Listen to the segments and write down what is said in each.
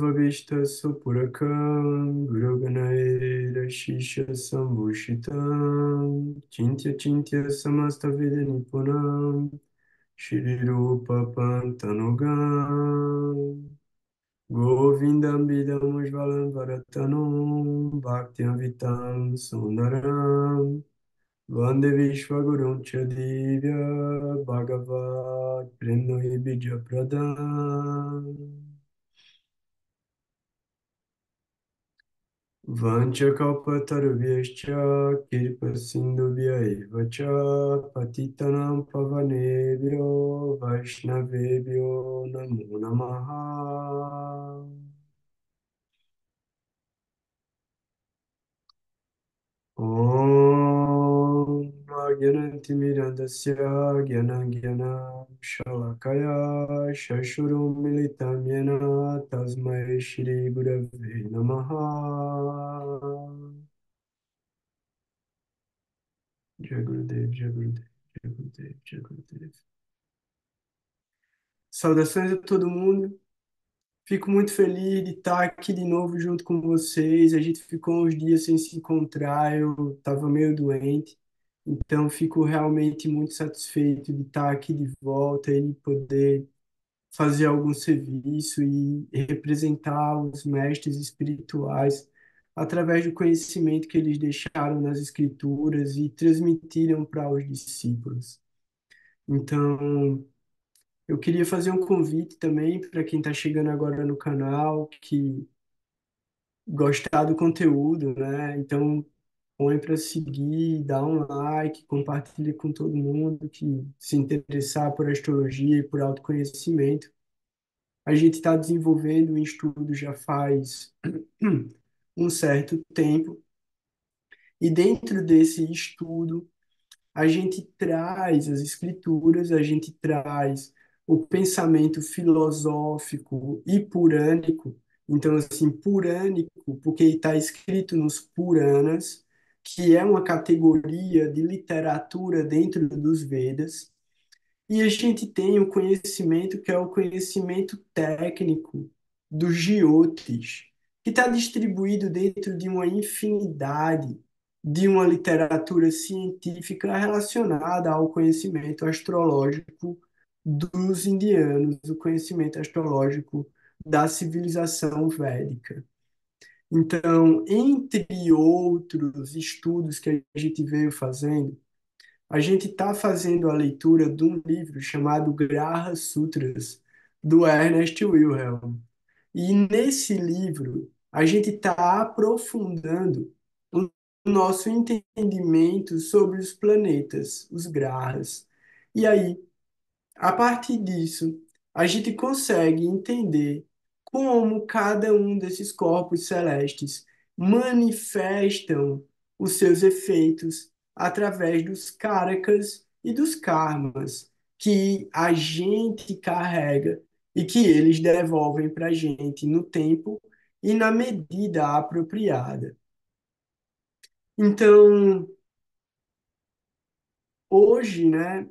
Vavishta Supurakam Guru Ganaira Shisha Sambhushitam Chintya Chintya Samasta Vida Nipunam Shri Rupa Pantanugam Govindam Bidam Ujvalam Varatanam Bhaktyam Vitam Sundaram Vande Vishwagurum Chadivya Bhagavad Premno Vidya Pradam Vanchakalpatarubhyascha Kirpasindhubhya eva cha Patitanam pavanebhyo Vaishnavebhyo Namo Namaha. Om Agyanantimirandasya Gyanangyana Shalakaya Shashurum Militam Yena Tasmai Shri Gurave Namaha. Jai Gurudev, Jai Gurudev, Jai Gurudev, Jai Gurudev. Saudações a todo mundo. Fico muito feliz de estar aqui de novo junto com vocês. A gente ficou uns dias sem se encontrar, eu estava meio doente, então fico realmente muito satisfeito de estar aqui de volta e poder fazer algum serviço e representar os mestres espirituais através do conhecimento que eles deixaram nas escrituras e transmitiram para os discípulos. Então, eu queria fazer um convite também para quem está chegando agora no canal, que gostar do conteúdo, né? Então, põe para seguir, dá um like, compartilha com todo mundo que se interessar por astrologia e por autoconhecimento. A gente está desenvolvendo um estudo já faz um certo tempo, e dentro desse estudo, a gente traz as escrituras, a gente traz o pensamento filosófico e purânico. Então, assim, purânico, porque está escrito nos Puranas, que é uma categoria de literatura dentro dos Vedas, e a gente tem o conhecimento que é o conhecimento técnico dos Jyotis, que está distribuído dentro de uma infinidade de uma literatura científica relacionada ao conhecimento astrológico dos indianos, o conhecimento astrológico da civilização védica. Então, entre outros estudos que a gente veio fazendo, a gente está fazendo a leitura de um livro chamado Graha Sutras, do Ernest Wilhelm. E nesse livro, a gente está aprofundando o nosso entendimento sobre os planetas, os grahas. E aí, a partir disso, a gente consegue entender como cada um desses corpos celestes manifestam os seus efeitos através dos karakas e dos karmas que a gente carrega e que eles devolvem para a gente no tempo e na medida apropriada. Então, hoje, né,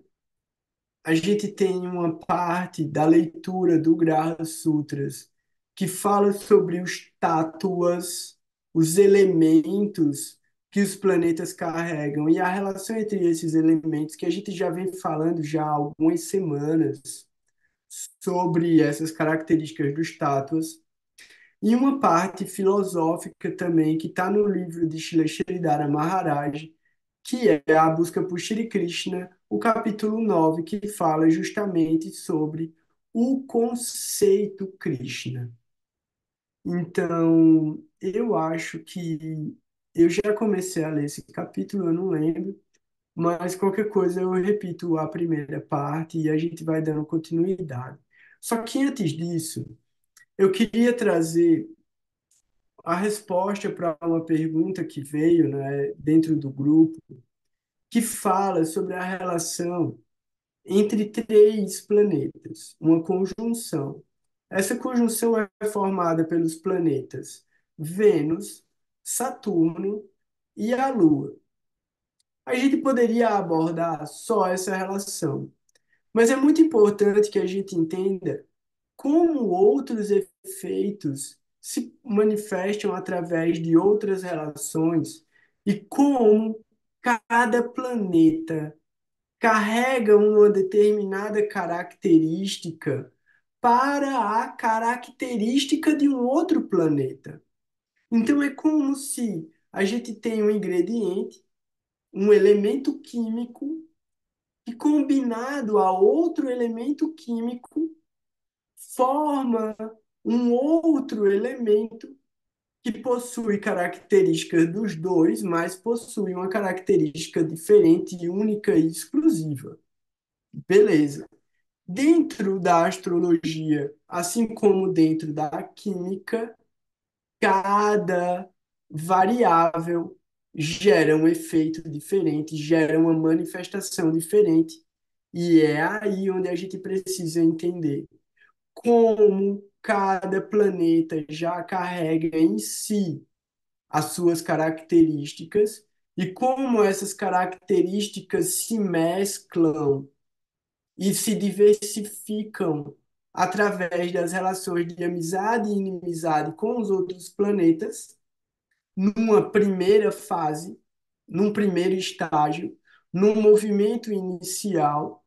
a gente tem uma parte da leitura do Graha Sutras que fala sobre os tátuas, os elementos que os planetas carregam e a relação entre esses elementos que a gente já vem falando já há algumas semanas sobre essas características dos tátuas. E uma parte filosófica também que está no livro de Srila Sridhara Maharaj, que é a busca por Shri Krishna, o capítulo 9 que fala justamente sobre o conceito Krishna. Então, eu acho que eu já comecei a ler esse capítulo, eu não lembro, mas qualquer coisa eu repito a primeira parte e a gente vai dando continuidade. Só que antes disso, eu queria trazer a resposta para uma pergunta que veio, né, dentro do grupo, que fala sobre a relação entre três planetas, uma conjunção. Essa conjunção é formada pelos planetas Vênus, Saturno e a Lua. A gente poderia abordar só essa relação, mas é muito importante que a gente entenda como outros efeitos se manifestam através de outras relações e como cada planeta carrega uma determinada característica para a característica de um outro planeta. Então é como se a gente tem um ingrediente, um elemento químico, que combinado a outro elemento químico forma um outro elemento que possui características dos dois, mas possui uma característica diferente, única e exclusiva. Beleza. Dentro da astrologia, assim como dentro da química, cada variável gera um efeito diferente, gera uma manifestação diferente. E é aí onde a gente precisa entender como cada planeta já carrega em si as suas características e como essas características se mesclam e se diversificam através das relações de amizade e inimizade com os outros planetas, numa primeira fase, num primeiro estágio, num movimento inicial,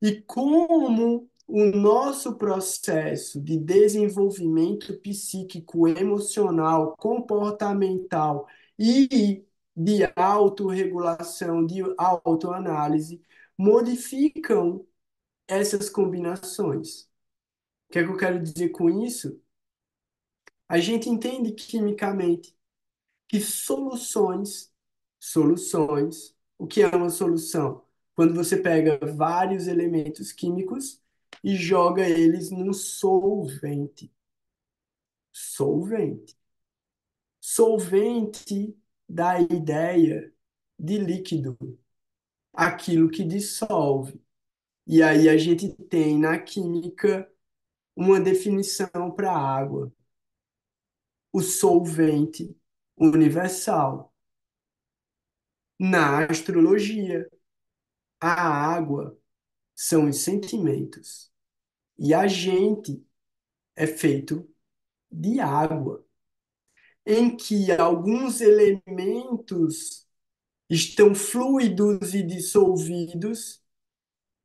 e como o nosso processo de desenvolvimento psíquico, emocional, comportamental e de autorregulação, de autoanálise, modificam essas combinações. O que é que eu quero dizer com isso? A gente entende quimicamente que soluções, o que é uma solução? Quando você pega vários elementos químicos e joga eles num solvente. Solvente. Solvente dá a ideia de líquido, aquilo que dissolve. E aí a gente tem na química uma definição para a água, o solvente universal. Na astrologia, a água são os sentimentos. E a gente é feito de água, em que alguns elementos estão fluidos e dissolvidos,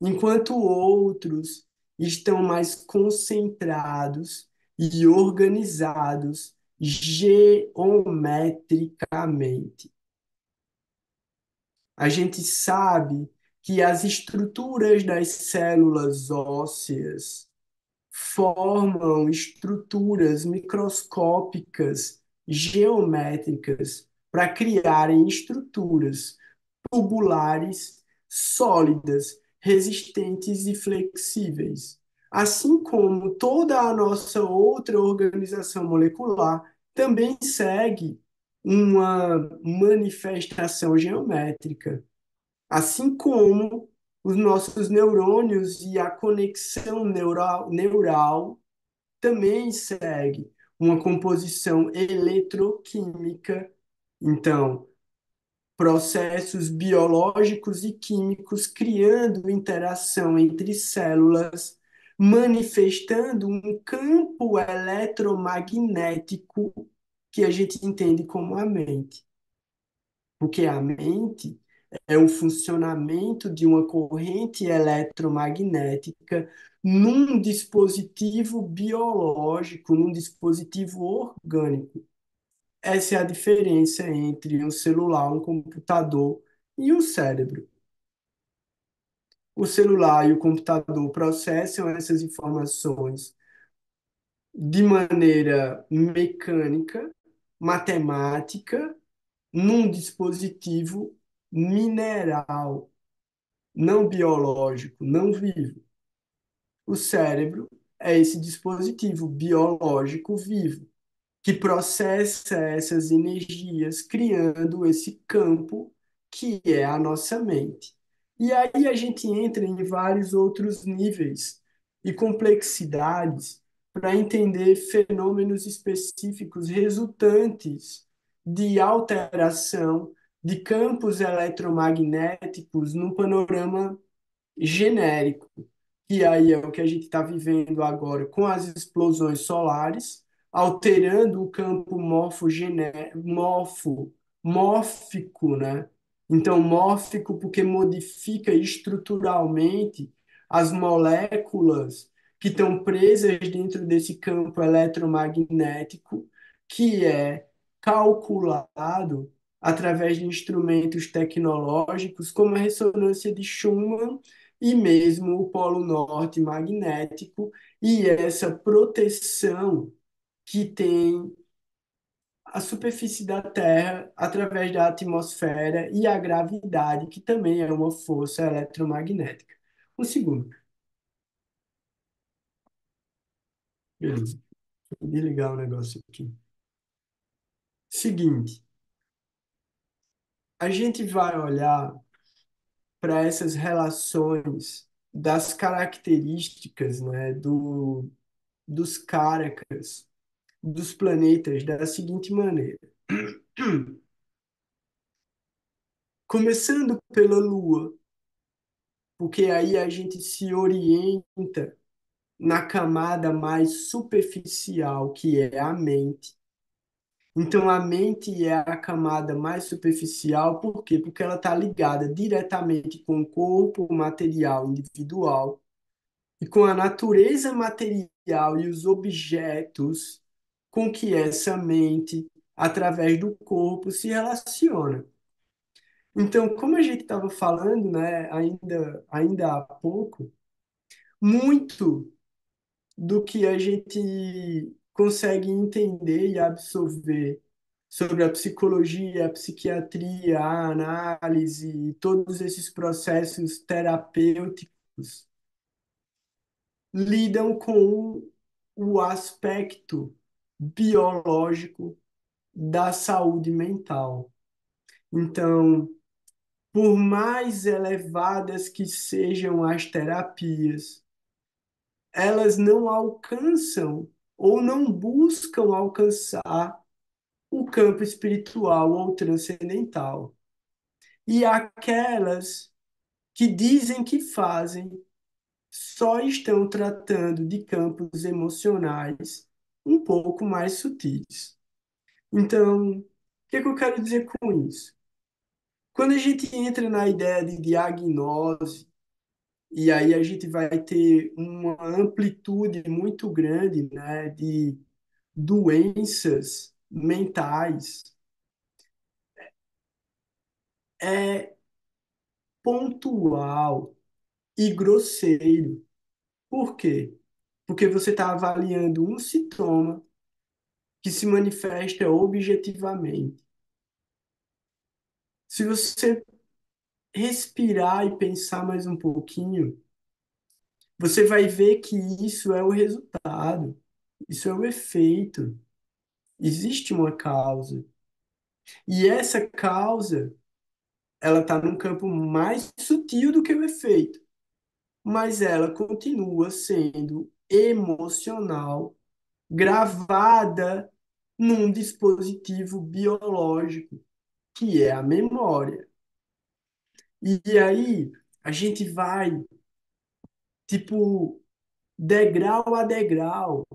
enquanto outros estão mais concentrados e organizados geometricamente. A gente sabe que as estruturas das células ósseas formam estruturas microscópicas geométricas para criarem estruturas tubulares sólidas, resistentes e flexíveis. Assim como toda a nossa outra organização molecular também segue uma manifestação geométrica. Assim como os nossos neurônios e a conexão neural também segue uma composição eletroquímica. Então, processos biológicos e químicos criando interação entre células, manifestando um campo eletromagnético que a gente entende como a mente. Porque a mente é o funcionamento de uma corrente eletromagnética num dispositivo biológico, num dispositivo orgânico. Essa é a diferença entre um celular, um computador e um cérebro. O celular e o computador processam essas informações de maneira mecânica, matemática, num dispositivo mineral, não biológico, não vivo. O cérebro é esse dispositivo biológico vivo que processa essas energias, criando esse campo que é a nossa mente. E aí a gente entra em vários outros níveis e complexidades para entender fenômenos específicos resultantes de alteração de campos eletromagnéticos no panorama genérico, que aí é o que a gente está vivendo agora com as explosões solares, alterando o campo mórfico, né? Então, mórfico porque modifica estruturalmente as moléculas que estão presas dentro desse campo eletromagnético, que é calculado através de instrumentos tecnológicos como a ressonância de Schumann e mesmo o polo norte magnético, e essa proteção que tem a superfície da Terra através da atmosfera e a gravidade, que também é uma força eletromagnética. Um segundo. Beleza. Vou desligar o negócio aqui. Seguinte, a gente vai olhar para essas relações das características, né, dos caracas dos planetas da seguinte maneira. Começando pela Lua, porque aí a gente se orienta na camada mais superficial, que é a mente. Então, a mente é a camada mais superficial, por quê? Porque ela está ligada diretamente com o corpo material individual e com a natureza material e os objetos com que essa mente, através do corpo, se relaciona. Então, como a gente estava falando, né, ainda há pouco, muito do que a gente consegue entender e absorver sobre a psicologia, a psiquiatria, a análise, e todos esses processos terapêuticos lidam com o aspecto biológico da saúde mental. Então, por mais elevadas que sejam as terapias, elas não alcançam ou não buscam alcançar o campo espiritual ou transcendental. E aquelas que dizem que fazem só estão tratando de campos emocionais um pouco mais sutis. Então, o que eu quero dizer com isso? Quando a gente entra na ideia de diagnose, e aí a gente vai ter uma amplitude muito grande, né, de doenças mentais, é pontual e grosseiro. Por quê? Porque você está avaliando um sintoma que se manifesta objetivamente. Se você respirar e pensar mais um pouquinho, você vai ver que isso é o resultado, isso é o efeito. Existe uma causa. E essa causa, ela está num campo mais sutil do que o efeito, mas ela continua sendo emocional, gravada num dispositivo biológico, que é a memória. E aí a gente vai, tipo, degrau a degrau,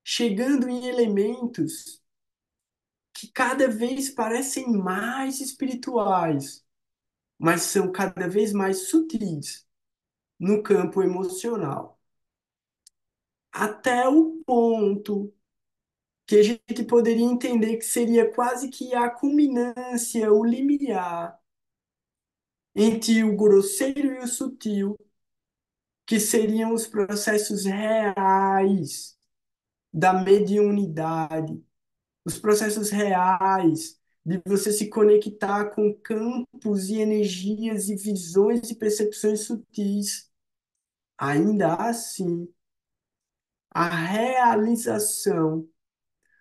chegando em elementos que cada vez parecem mais espirituais, mas são cada vez mais sutis no campo emocional. Até o ponto que a gente poderia entender que seria quase que a culminância, o limiar entre o grosseiro e o sutil, que seriam os processos reais da mediunidade, os processos reais de você se conectar com campos e energias e visões e percepções sutis. Ainda assim, a realização,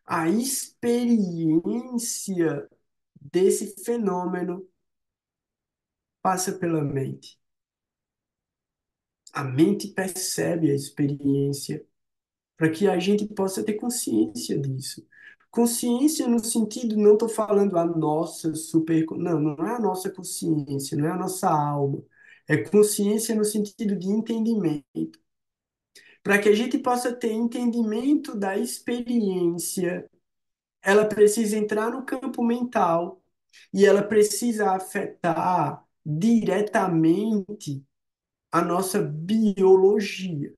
a experiência desse fenômeno passa pela mente. A mente percebe a experiência para que a gente possa ter consciência disso. Consciência no sentido, não estou falando a nossa super. Não, não é a nossa consciência, não é a nossa alma. É consciência no sentido de entendimento. Para que a gente possa ter entendimento da experiência, ela precisa entrar no campo mental e ela precisa afetar diretamente a nossa biologia.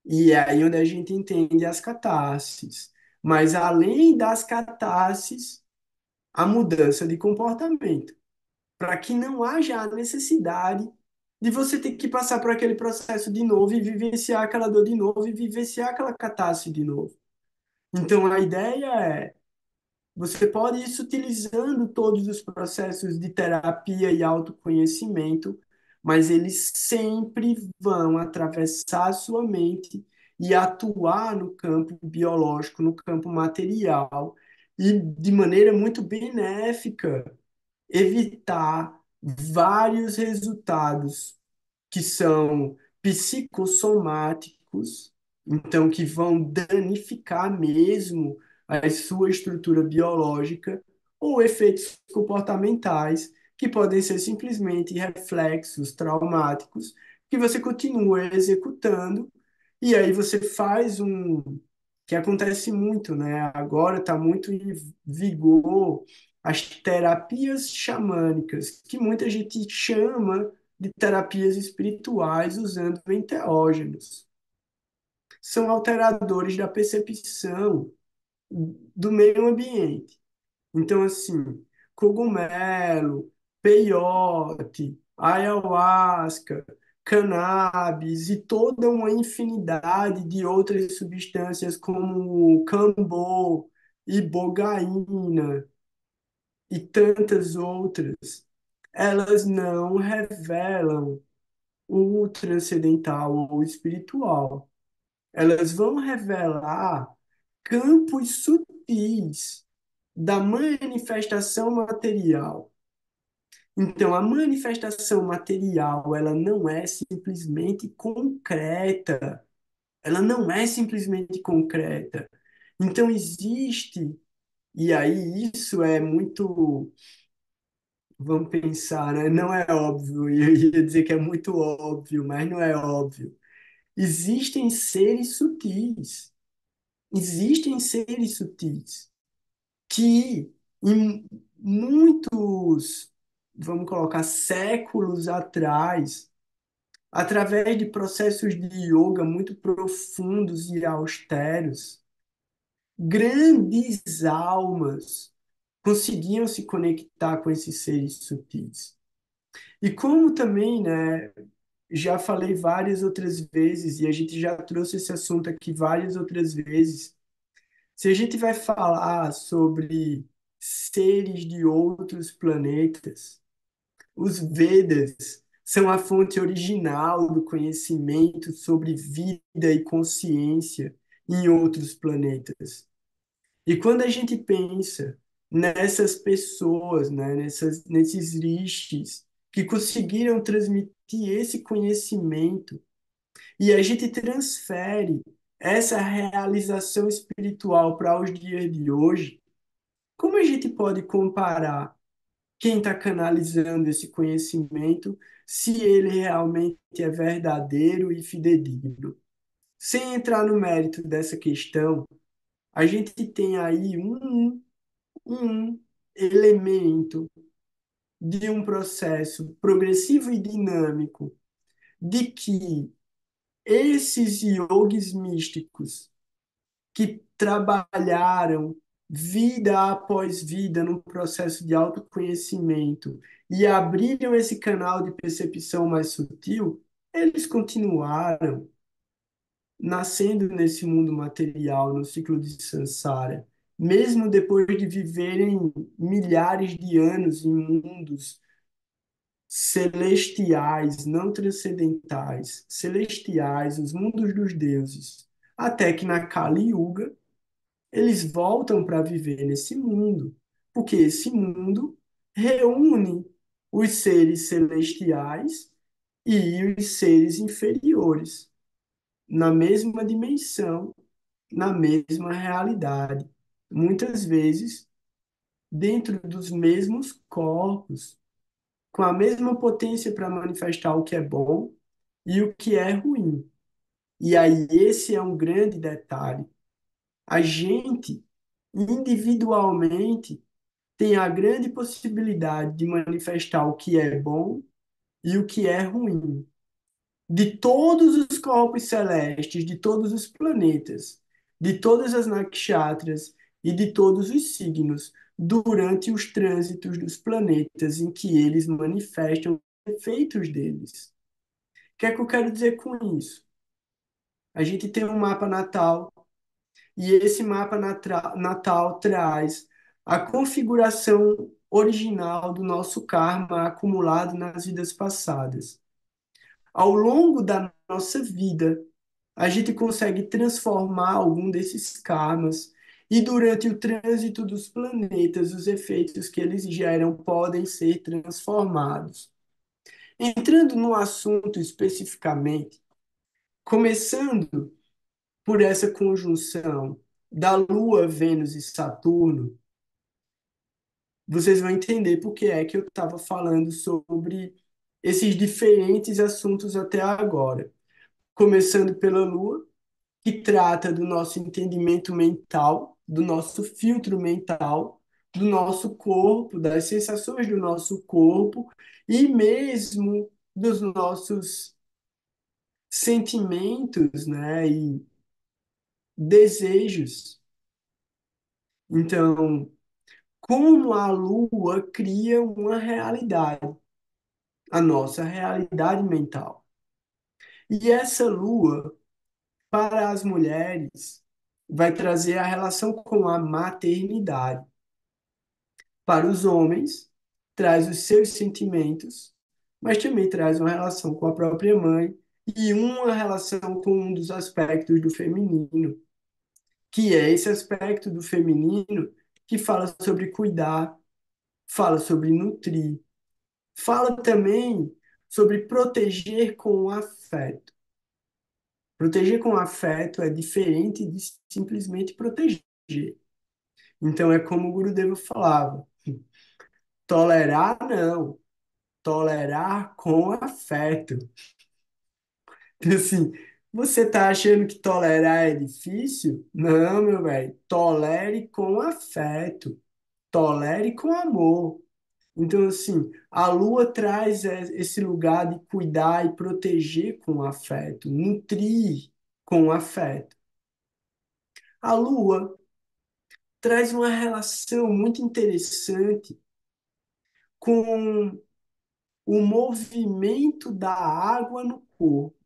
E é aí onde a gente entende as catarses. Mas além das catarses, a mudança de comportamento, para que não haja a necessidade de você ter que passar por aquele processo de novo e vivenciar aquela dor de novo e vivenciar aquela catarse de novo. Então a ideia é você pode ir se utilizando todos os processos de terapia e autoconhecimento, mas eles sempre vão atravessar a sua mente e atuar no campo biológico, no campo material, e de maneira muito benéfica, evitar vários resultados que são psicossomáticos, então que vão danificar mesmo a sua estrutura biológica, ou efeitos comportamentais, que podem ser simplesmente reflexos traumáticos, que você continua executando, e aí você faz que acontece muito, né? Agora está muito em vigor as terapias xamânicas, que muita gente chama de terapias espirituais usando enteógenos. São alteradores da percepção do meio ambiente. Então, assim, cogumelo, peiote, ayahuasca, cannabis e toda uma infinidade de outras substâncias como cambô, ibogaína e tantas outras, elas não revelam o transcendental ou o espiritual. Elas vão revelar campos sutis da manifestação material. Então, a manifestação material, ela não é simplesmente concreta. Ela não é simplesmente concreta. Então, existe, e aí isso é muito, vamos pensar, né? Não é óbvio, e eu ia dizer que é muito óbvio, mas não é óbvio. Existem seres sutis. Existem seres sutis que em muitos, vamos colocar, séculos atrás, através de processos de yoga muito profundos e austeros, grandes almas conseguiam se conectar com esses seres sutis. E como também, né, já falei várias outras vezes, e a gente já trouxe esse assunto aqui várias outras vezes, se a gente vai falar sobre seres de outros planetas, os Vedas são a fonte original do conhecimento sobre vida e consciência em outros planetas. E quando a gente pensa nessas pessoas, né, nesses rishis que conseguiram transmitir esse conhecimento e a gente transfere essa realização espiritual para os dias de hoje, como a gente pode comparar quem está canalizando esse conhecimento se ele realmente é verdadeiro e fidedigno? Sem entrar no mérito dessa questão, a gente tem aí um elemento de um processo progressivo e dinâmico de que esses yogis místicos que trabalharam vida após vida no processo de autoconhecimento e abriram esse canal de percepção mais sutil, eles continuaram nascendo nesse mundo material, no ciclo de samsara, mesmo depois de viverem milhares de anos em mundos celestiais, não transcendentais, celestiais, os mundos dos deuses, até que na Kali Yuga eles voltam para viver nesse mundo, porque esse mundo reúne os seres celestiais e os seres inferiores na mesma dimensão, na mesma realidade, muitas vezes dentro dos mesmos corpos, com a mesma potência para manifestar o que é bom e o que é ruim. E aí, esse é um grande detalhe. A gente, individualmente, tem a grande possibilidade de manifestar o que é bom e o que é ruim. De todos os corpos celestes, de todos os planetas, de todas as nakshatras e de todos os signos, durante os trânsitos dos planetas em que eles manifestam os efeitos deles. O que é que eu quero dizer com isso? A gente tem um mapa natal e esse mapa natal traz a configuração original do nosso karma acumulado nas vidas passadas. Ao longo da nossa vida, a gente consegue transformar algum desses karmas e durante o trânsito dos planetas, os efeitos que eles geram podem ser transformados. Entrando no assunto especificamente, começando por essa conjunção da Lua, Vênus e Saturno, vocês vão entender por que é que eu estava falando sobre esses diferentes assuntos até agora. Começando pela Lua, que trata do nosso entendimento mental, do nosso filtro mental, do nosso corpo, das sensações do nosso corpo e mesmo dos nossos sentimentos, né, e desejos. Então, como a Lua cria uma realidade, a nossa realidade mental. E essa Lua, para as mulheres, vai trazer a relação com a maternidade. Para os homens, traz os seus sentimentos, mas também traz uma relação com a própria mãe e uma relação com um dos aspectos do feminino, que é esse aspecto do feminino que fala sobre cuidar, fala sobre nutrir, fala também sobre proteger com afeto. Proteger com afeto é diferente de simplesmente proteger. Então é como o Gurudeva falava, tolerar não, tolerar com afeto. Então, assim, você tá achando que tolerar é difícil? Não, meu velho. Tolere com afeto. Tolere com amor. Então, assim, a lua traz esse lugar de cuidar e proteger com afeto, nutrir com afeto. A lua traz uma relação muito interessante com o movimento da água no corpo.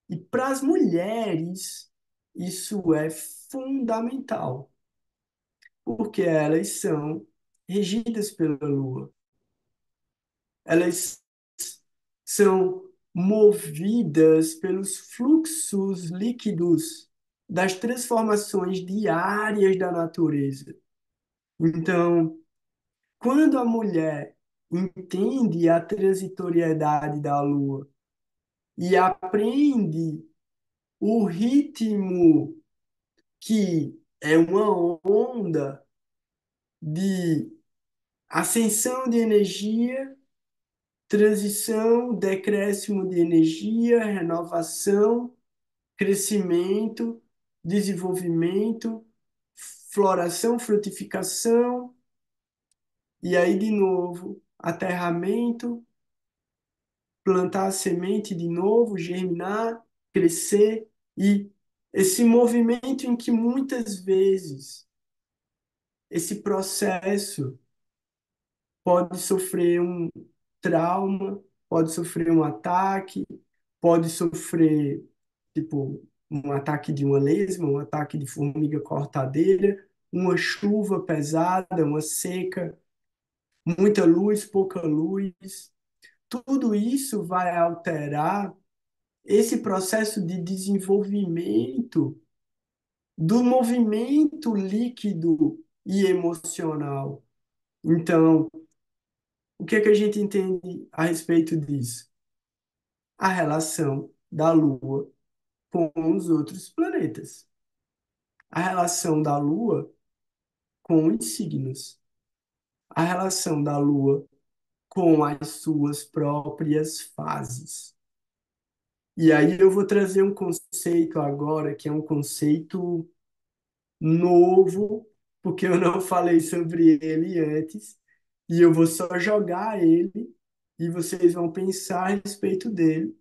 E para as mulheres, isso é fundamental, porque elas são regidas pela lua. Elas são movidas pelos fluxos líquidos das transformações diárias da natureza. Então, quando a mulher entende a transitoriedade da lua e aprende o ritmo que é uma onda de ascensão de energia, transição, decréscimo de energia, renovação, crescimento, desenvolvimento, floração, frutificação, e aí de novo, aterramento, plantar a semente de novo, germinar, crescer, e esse movimento em que muitas vezes esse processo pode sofrer um trauma, pode sofrer um ataque, pode sofrer, tipo, um ataque de uma lesma, um ataque de formiga cortadeira, uma chuva pesada, uma seca, muita luz, pouca luz. Tudo isso vai alterar esse processo de desenvolvimento do movimento líquido e emocional. Então, o que é que a gente entende a respeito disso? A relação da Lua com os outros planetas, a relação da Lua com os signos, a relação da Lua com as suas próprias fases. E aí eu vou trazer um conceito agora, que é um conceito novo, porque eu não falei sobre ele antes, e eu vou só jogar ele e vocês vão pensar a respeito dele,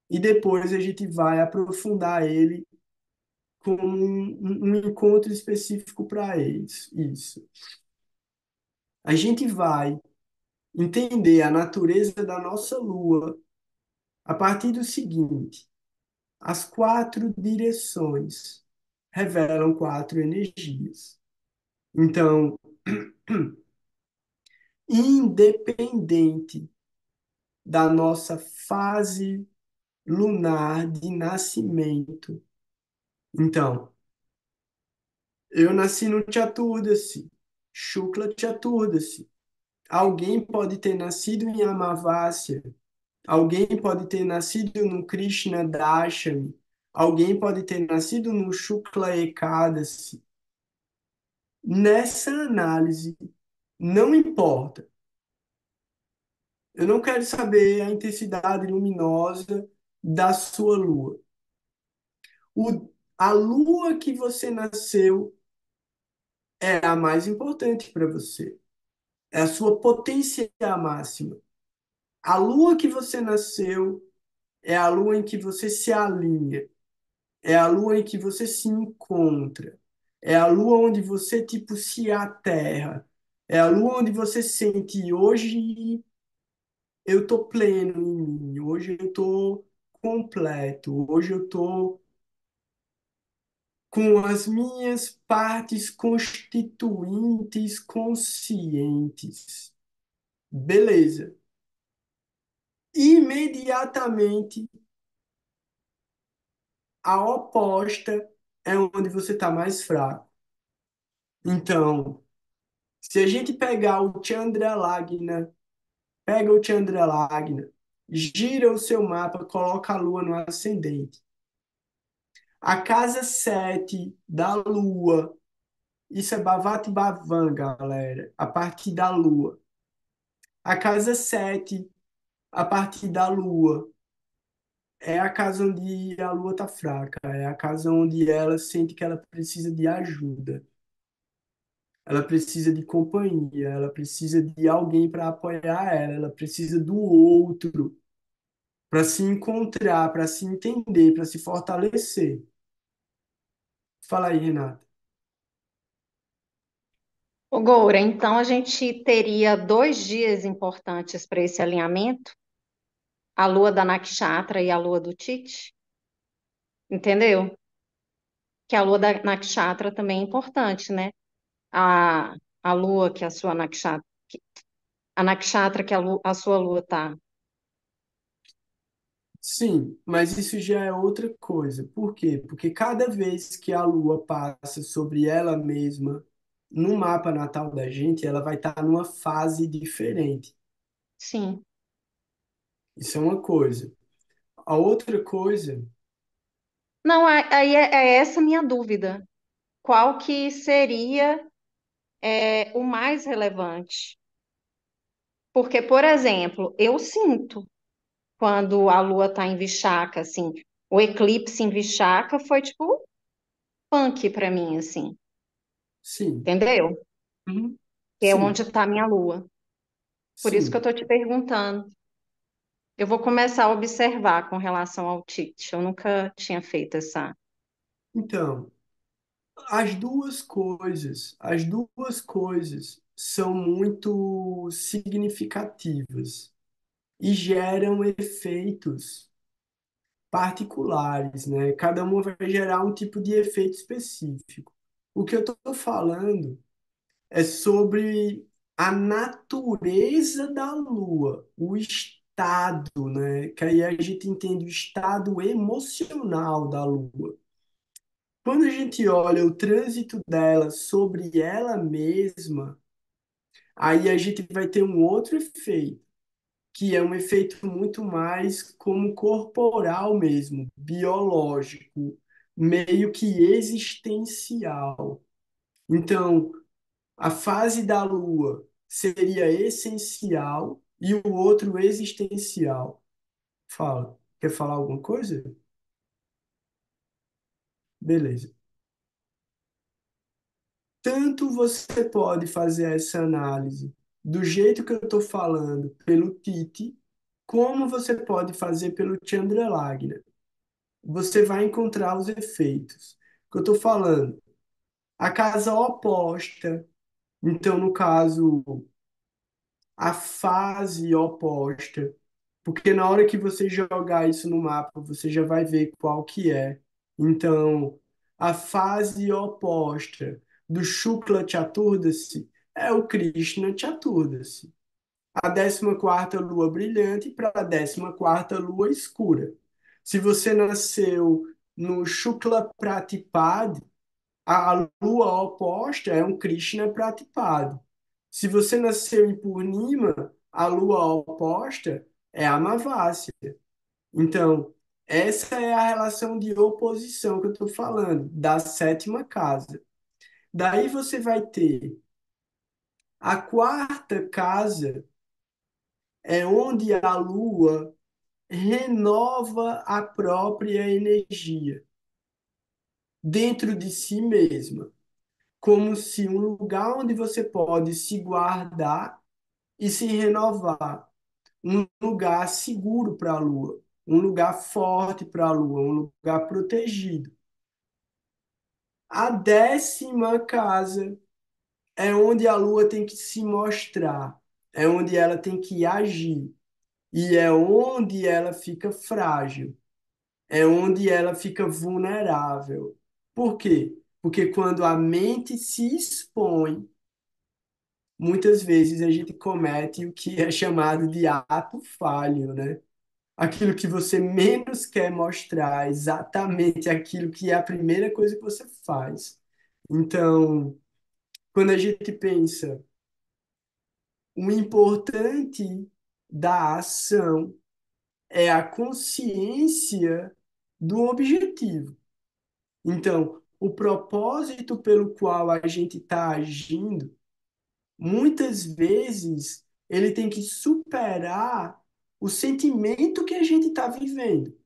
e depois a gente vai aprofundar ele com um encontro específico para eles. Isso. A gente vai entender a natureza da nossa Lua a partir do seguinte: as quatro direções revelam quatro energias. Então, independente da nossa fase lunar de nascimento. Então, eu nasci no Chaturdashi, Shukla Chaturdashi. Alguém pode ter nascido em Amavasya, alguém pode ter nascido no Krishna Dashami, alguém pode ter nascido no Shukla Ekadasi. Nessa análise, não importa. Eu não quero saber a intensidade luminosa da sua lua. A lua que você nasceu é a mais importante para você. É a sua potência máxima. A lua que você nasceu é a lua em que você se alinha. É a lua em que você se encontra. É a lua onde você, tipo, se aterra. É a lua onde você sente, hoje eu tô pleno em mim, hoje eu tô completo, hoje eu tô com as minhas partes constituintes conscientes. Beleza. Imediatamente, a oposta é onde você está mais fraco. Então, se a gente pegar o Chandra Lagna, pega o Chandra Lagna, gira o seu mapa, coloca a Lua no ascendente. A casa 7 da Lua, isso é Bhavati Bhavan, galera, a partir da Lua. A casa 7 a partir da Lua, é a casa onde a Lua tá fraca, é a casa onde ela sente que ela precisa de ajuda. Ela precisa de companhia, ela precisa de alguém para apoiar ela, ela precisa do outro para se encontrar, para se entender, para se fortalecer. Fala aí, Renata. Ô, Goura, então a gente teria 2 dias importantes para esse alinhamento, a lua da Nakshatra e a lua do Tite, entendeu? Que a lua da Nakshatra também é importante, né? A, a lua que a sua Nakshatra, a Nakshatra que a sua lua tá. Sim, mas isso já é outra coisa. Por quê? Porque cada vez que a Lua passa sobre ela mesma no mapa natal da gente, ela vai estar numa fase diferente. Sim. Isso é uma coisa. A outra coisa, Não, aí é essa a minha dúvida. Qual que seria o mais relevante? Porque, por exemplo, eu sinto quando a lua tá em Vishaka, assim, o eclipse em Vishaka foi tipo punk pra mim, assim, sim. entendeu? Uhum. Que é onde Sim, tá a minha lua. Por isso que eu sim. tô te perguntando. Eu vou começar a observar com relação ao Tite. Eu nunca tinha feito essa. Então, as duas coisas são muito significativas e geram efeitos particulares, né? Cada uma vai gerar um tipo de efeito específico. O que eu estou falando é sobre a natureza da Lua, o estado, né? Que aí a gente entende o estado emocional da Lua. Quando a gente olha o trânsito dela sobre ela mesma, aí a gente vai ter um outro efeito, que é um efeito muito mais como corporal mesmo, biológico, meio que existencial. Então, a fase da Lua seria essencial e o outro existencial. Fala. Quer falar alguma coisa? Beleza. Tanto você pode fazer essa análise do jeito que eu estou falando pelo Tite, como você pode fazer pelo Chandralagna. Você vai encontrar os efeitos. O que eu estou falando? A casa oposta, então, no caso, a fase oposta, porque na hora que você jogar isso no mapa, você já vai ver qual que é. Então, a fase oposta do Shukla Chaturdasi é o Krishna Chaturdasi. A 14ª lua brilhante para a 14ª lua escura. Se você nasceu no Shukla Pratipad, a lua oposta é um Krishna Pratipad. Se você nasceu em Purnima, a lua oposta é a Amavasya. Então, essa é a relação de oposição que eu estou falando, da sétima casa. Daí você vai ter a quarta casa, é onde a lua renova a própria energia dentro de si mesma, como se um lugar onde você pode se guardar e se renovar, um lugar seguro para a lua, um lugar forte para a lua, um lugar protegido. A 10ª casa é onde a lua tem que se mostrar, é onde ela tem que agir, e é onde ela fica frágil, é onde ela fica vulnerável. Por quê? Porque quando a mente se expõe, muitas vezes a gente comete o que é chamado de ato falho, né? Aquilo que você menos quer mostrar, exatamente aquilo que é a primeira coisa que você faz. Então, quando a gente pensa, o importante da ação é a consciência do objetivo. Então, o propósito pelo qual a gente está agindo, muitas vezes, ele tem que superar o sentimento que a gente está vivendo.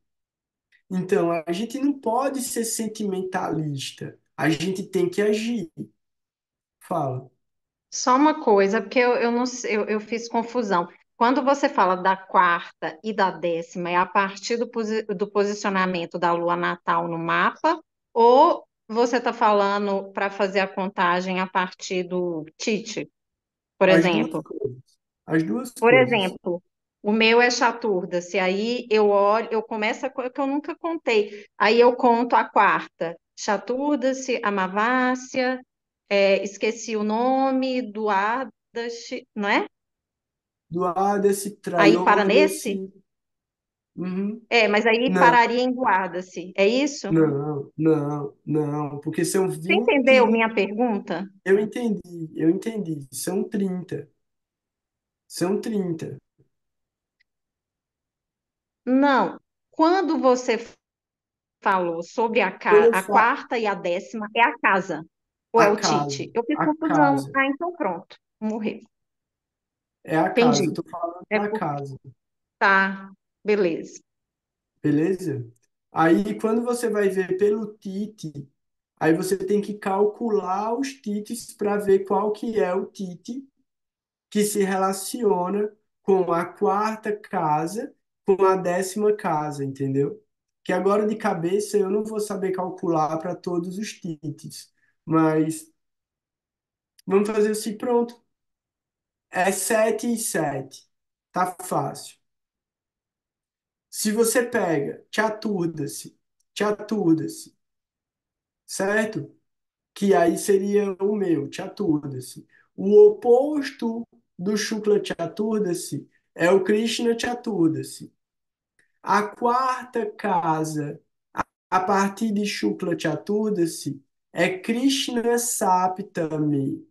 Então, a gente não pode ser sentimentalista. A gente tem que agir. Fala. Só uma coisa, porque eu não sei, eu fiz confusão. Quando você fala da quarta e da 10ª, é a partir do posicionamento da lua natal no mapa, ou você está falando para fazer a contagem a partir do Tite, por As duas exemplo? coisas. As duas Por coisas. exemplo, o meu é Chaturda. Se aí eu olho, eu começo a coisa que eu nunca contei. Aí eu conto a quarta. Chaturda-se, Amavácia, esqueci o nome do Adashi, não é? Duádasi, Aí para nesse? Trayodasi. Uhum. É, mas aí Não, pararia em Guarda-se. É isso? não. Porque são Você 20. entendeu minha pergunta? Eu entendi. São 30. São 30. Não. Quando você falou sobre Quando eu a falo quarta e a 10ª, é a casa. Ou é a o casa, Tite? Eu fiz a confusão. casa, Ah, então pronto. Morreu. é a casa. Eu Entendi. tô falando É da por... casa. Tá, beleza. Beleza? Aí, quando você vai ver pelo Tite, aí você tem que calcular os Tites para ver qual que é o Tite que se relaciona com a quarta casa, com a 10ª casa, entendeu? Que agora de cabeça eu não vou saber calcular para todos os Tites, mas vamos fazer assim, pronto. É 7 e 7. Tá fácil. Se você pega Chaturda-se, certo? Que aí seria o meu, Chaturda-se. O oposto do Shukla Chaturda-se é o Krishna Chaturda-se. A quarta casa, a partir de Shukla Chaturda-se, é Krishna Saptami.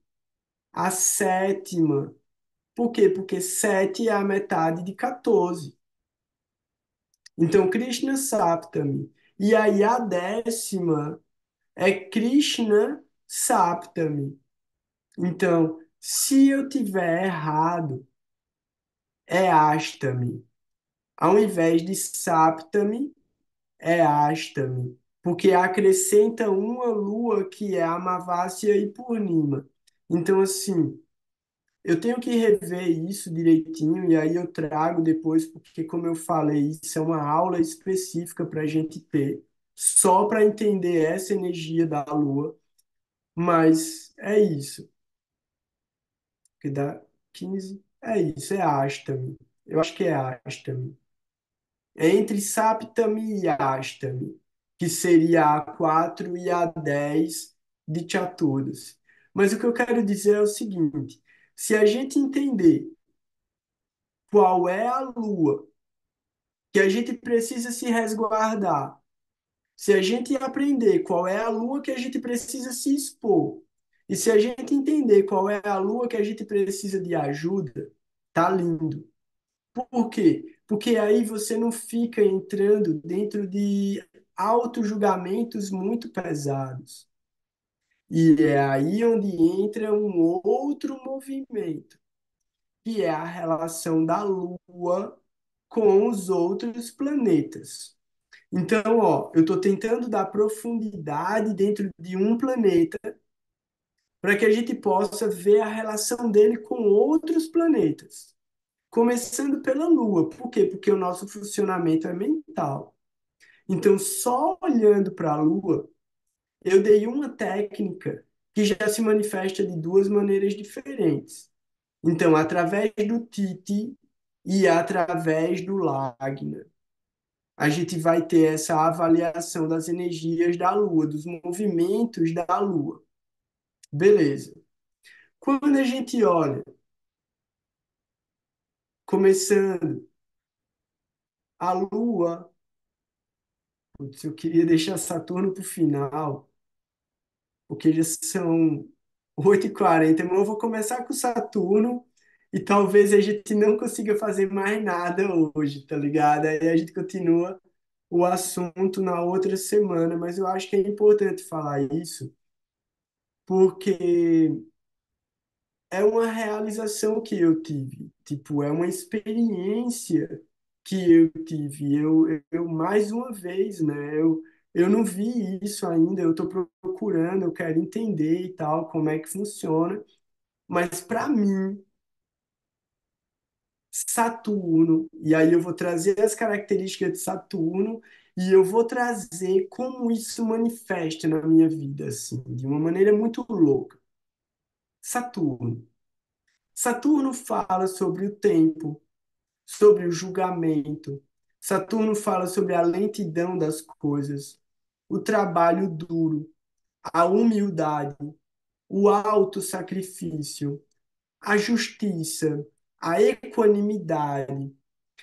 A sétima. Por quê? Porque 7 é a metade de 14. Então, Krishna Saptami. E aí a 10ª é Krishna Saptami. Então, se eu tiver errado, é Ashtami. Ao invés de Saptami, é Astami, porque acrescenta uma lua que é Amavasya e Purnima. Então, assim, eu tenho que rever isso direitinho e aí eu trago depois, porque, como eu falei, isso é uma aula específica para a gente ter, só para entender essa energia da lua, mas é isso, que dá 15, é isso, é Astami. Eu acho que é Astami. É entre Saptami e Astami, que seria a 4 e a 10 de Chaturdas. Mas o que eu quero dizer é o seguinte: se a gente entender qual é a lua que a gente precisa se resguardar, se a gente aprender qual é a lua que a gente precisa se expor, e se a gente entender qual é a lua que a gente precisa de ajuda, tá lindo. Por quê? Porque aí você não fica entrando dentro de auto-julgamentos muito pesados. E é aí onde entra um outro movimento, que é a relação da Lua com os outros planetas. Então, ó, eu estou tentando dar profundidade dentro de um planeta para que a gente possa ver a relação dele com outros planetas. Começando pela Lua. Por quê? Porque o nosso funcionamento é mental. Então, só olhando para a Lua, eu dei uma técnica que já se manifesta de duas maneiras diferentes. Então, através do Titi e através do Lagna, a gente vai ter essa avaliação das energias da Lua, dos movimentos da Lua. Beleza. Quando a gente olha, começando a Lua, putz, eu queria deixar Saturno para o final, porque já são 8h40, mas eu vou começar com Saturno e talvez a gente não consiga fazer mais nada hoje, tá ligado? Aí a gente continua o assunto na outra semana, mas eu acho que é importante falar isso, porque é uma realização que eu tive, tipo, é uma experiência que eu tive. Eu mais uma vez, né? Eu não vi isso ainda, eu estou procurando, eu quero entender e tal, como é que funciona. Mas para mim, Saturno, e aí eu vou trazer as características de Saturno e eu vou trazer como isso manifesta na minha vida, assim, de uma maneira muito louca. Saturno. Saturno fala sobre o tempo, sobre o julgamento. Saturno fala sobre a lentidão das coisas, o trabalho duro, a humildade, o autossacrifício, a justiça, a equanimidade.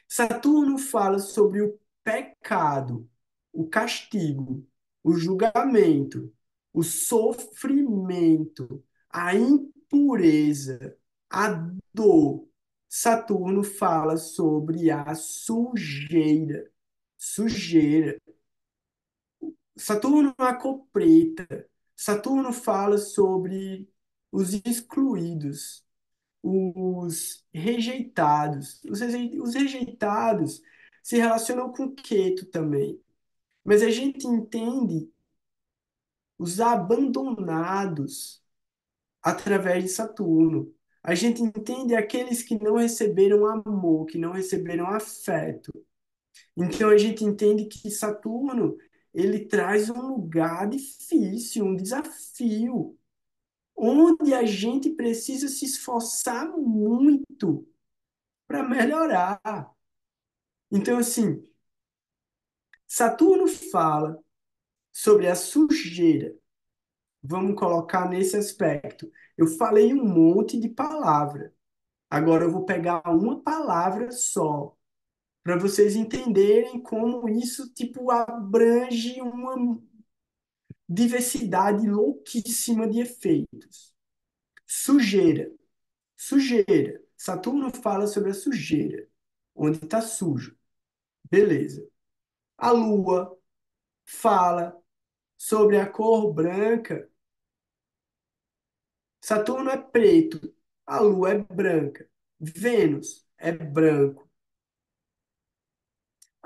Saturno fala sobre o pecado, o castigo, o julgamento, o sofrimento, a impureza, a dor. Saturno fala sobre a sujeira. Sujeira. Saturno é a cor preta. Saturno fala sobre os excluídos, os rejeitados. Os rejeitados se relacionam com Ketu também. Mas a gente entende os abandonados através de Saturno. A gente entende aqueles que não receberam amor, que não receberam afeto. Então a gente entende que Saturno, ele traz um lugar difícil, um desafio, onde a gente precisa se esforçar muito para melhorar. Então, assim, Saturno fala sobre a sujeira. Vamos colocar nesse aspecto. Eu falei um monte de palavra. Agora eu vou pegar uma palavra só, para vocês entenderem como isso, tipo, abrange uma diversidade louquíssima de efeitos. Sujeira. Sujeira. Saturno fala sobre a sujeira, onde está sujo. Beleza. A Lua fala sobre a cor branca. Saturno é preto, a Lua é branca. Vênus é branco.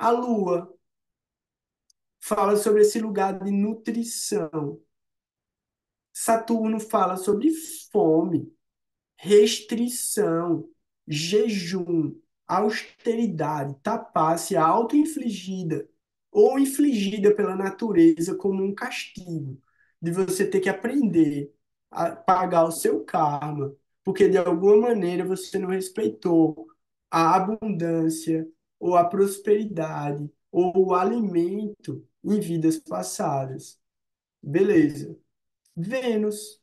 A Lua fala sobre esse lugar de nutrição. Saturno fala sobre fome, restrição, jejum, austeridade, tapasse auto-infligida ou infligida pela natureza como um castigo, de você ter que aprender a pagar o seu karma, porque de alguma maneira você não respeitou a abundância ou a prosperidade ou o alimento em vidas passadas. Beleza. Vênus.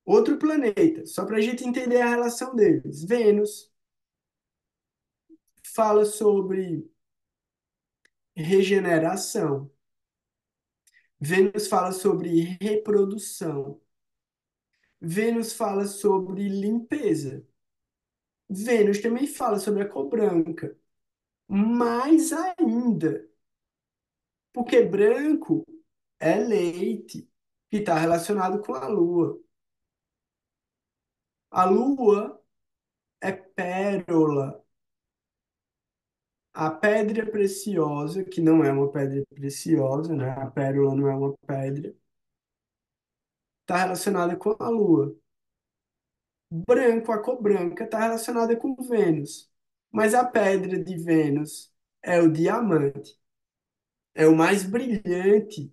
Outro planeta, só para a gente entender a relação deles. Vênus fala sobre regeneração. Vênus fala sobre reprodução. Vênus fala sobre limpeza. Vênus também fala sobre a cor branca. Mais ainda, porque branco é leite, que está relacionado com a lua. A lua é pérola. A pedra preciosa, que não é uma pedra preciosa, né? A pérola não é uma pedra, está relacionada com a Lua. Branco, a cor branca, está relacionada com Vênus. Mas a pedra de Vênus é o diamante. É o mais brilhante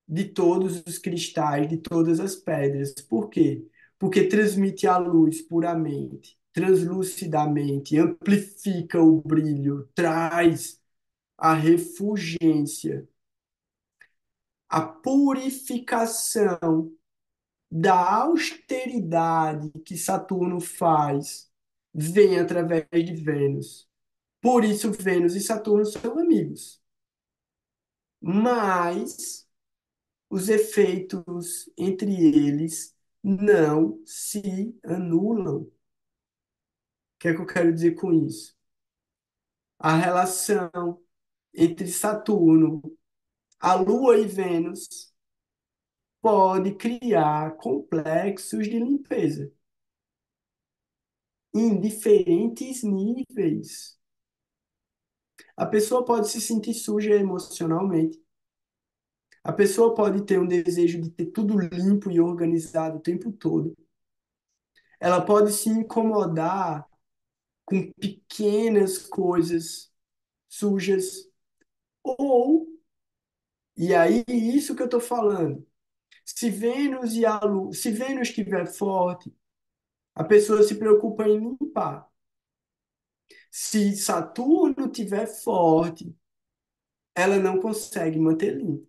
de todos os cristais, de todas as pedras. Por quê? Porque transmite a luz puramente, translucidamente, amplifica o brilho, traz a refulgência, a purificação da austeridade que Saturno faz vem através de Vênus. Por isso, Vênus e Saturno são amigos. Mas os efeitos entre eles não se anulam. O que é que eu quero dizer com isso? A relação entre Saturno, a Lua e Vênus pode criar complexos de limpeza em diferentes níveis. A pessoa pode se sentir suja emocionalmente. A pessoa pode ter um desejo de ter tudo limpo e organizado o tempo todo. Ela pode se incomodar com pequenas coisas sujas. Ou, e aí, isso que eu estou falando, se Vênus estiver forte, a pessoa se preocupa em limpar. Se Saturno estiver forte, ela não consegue manter limpo.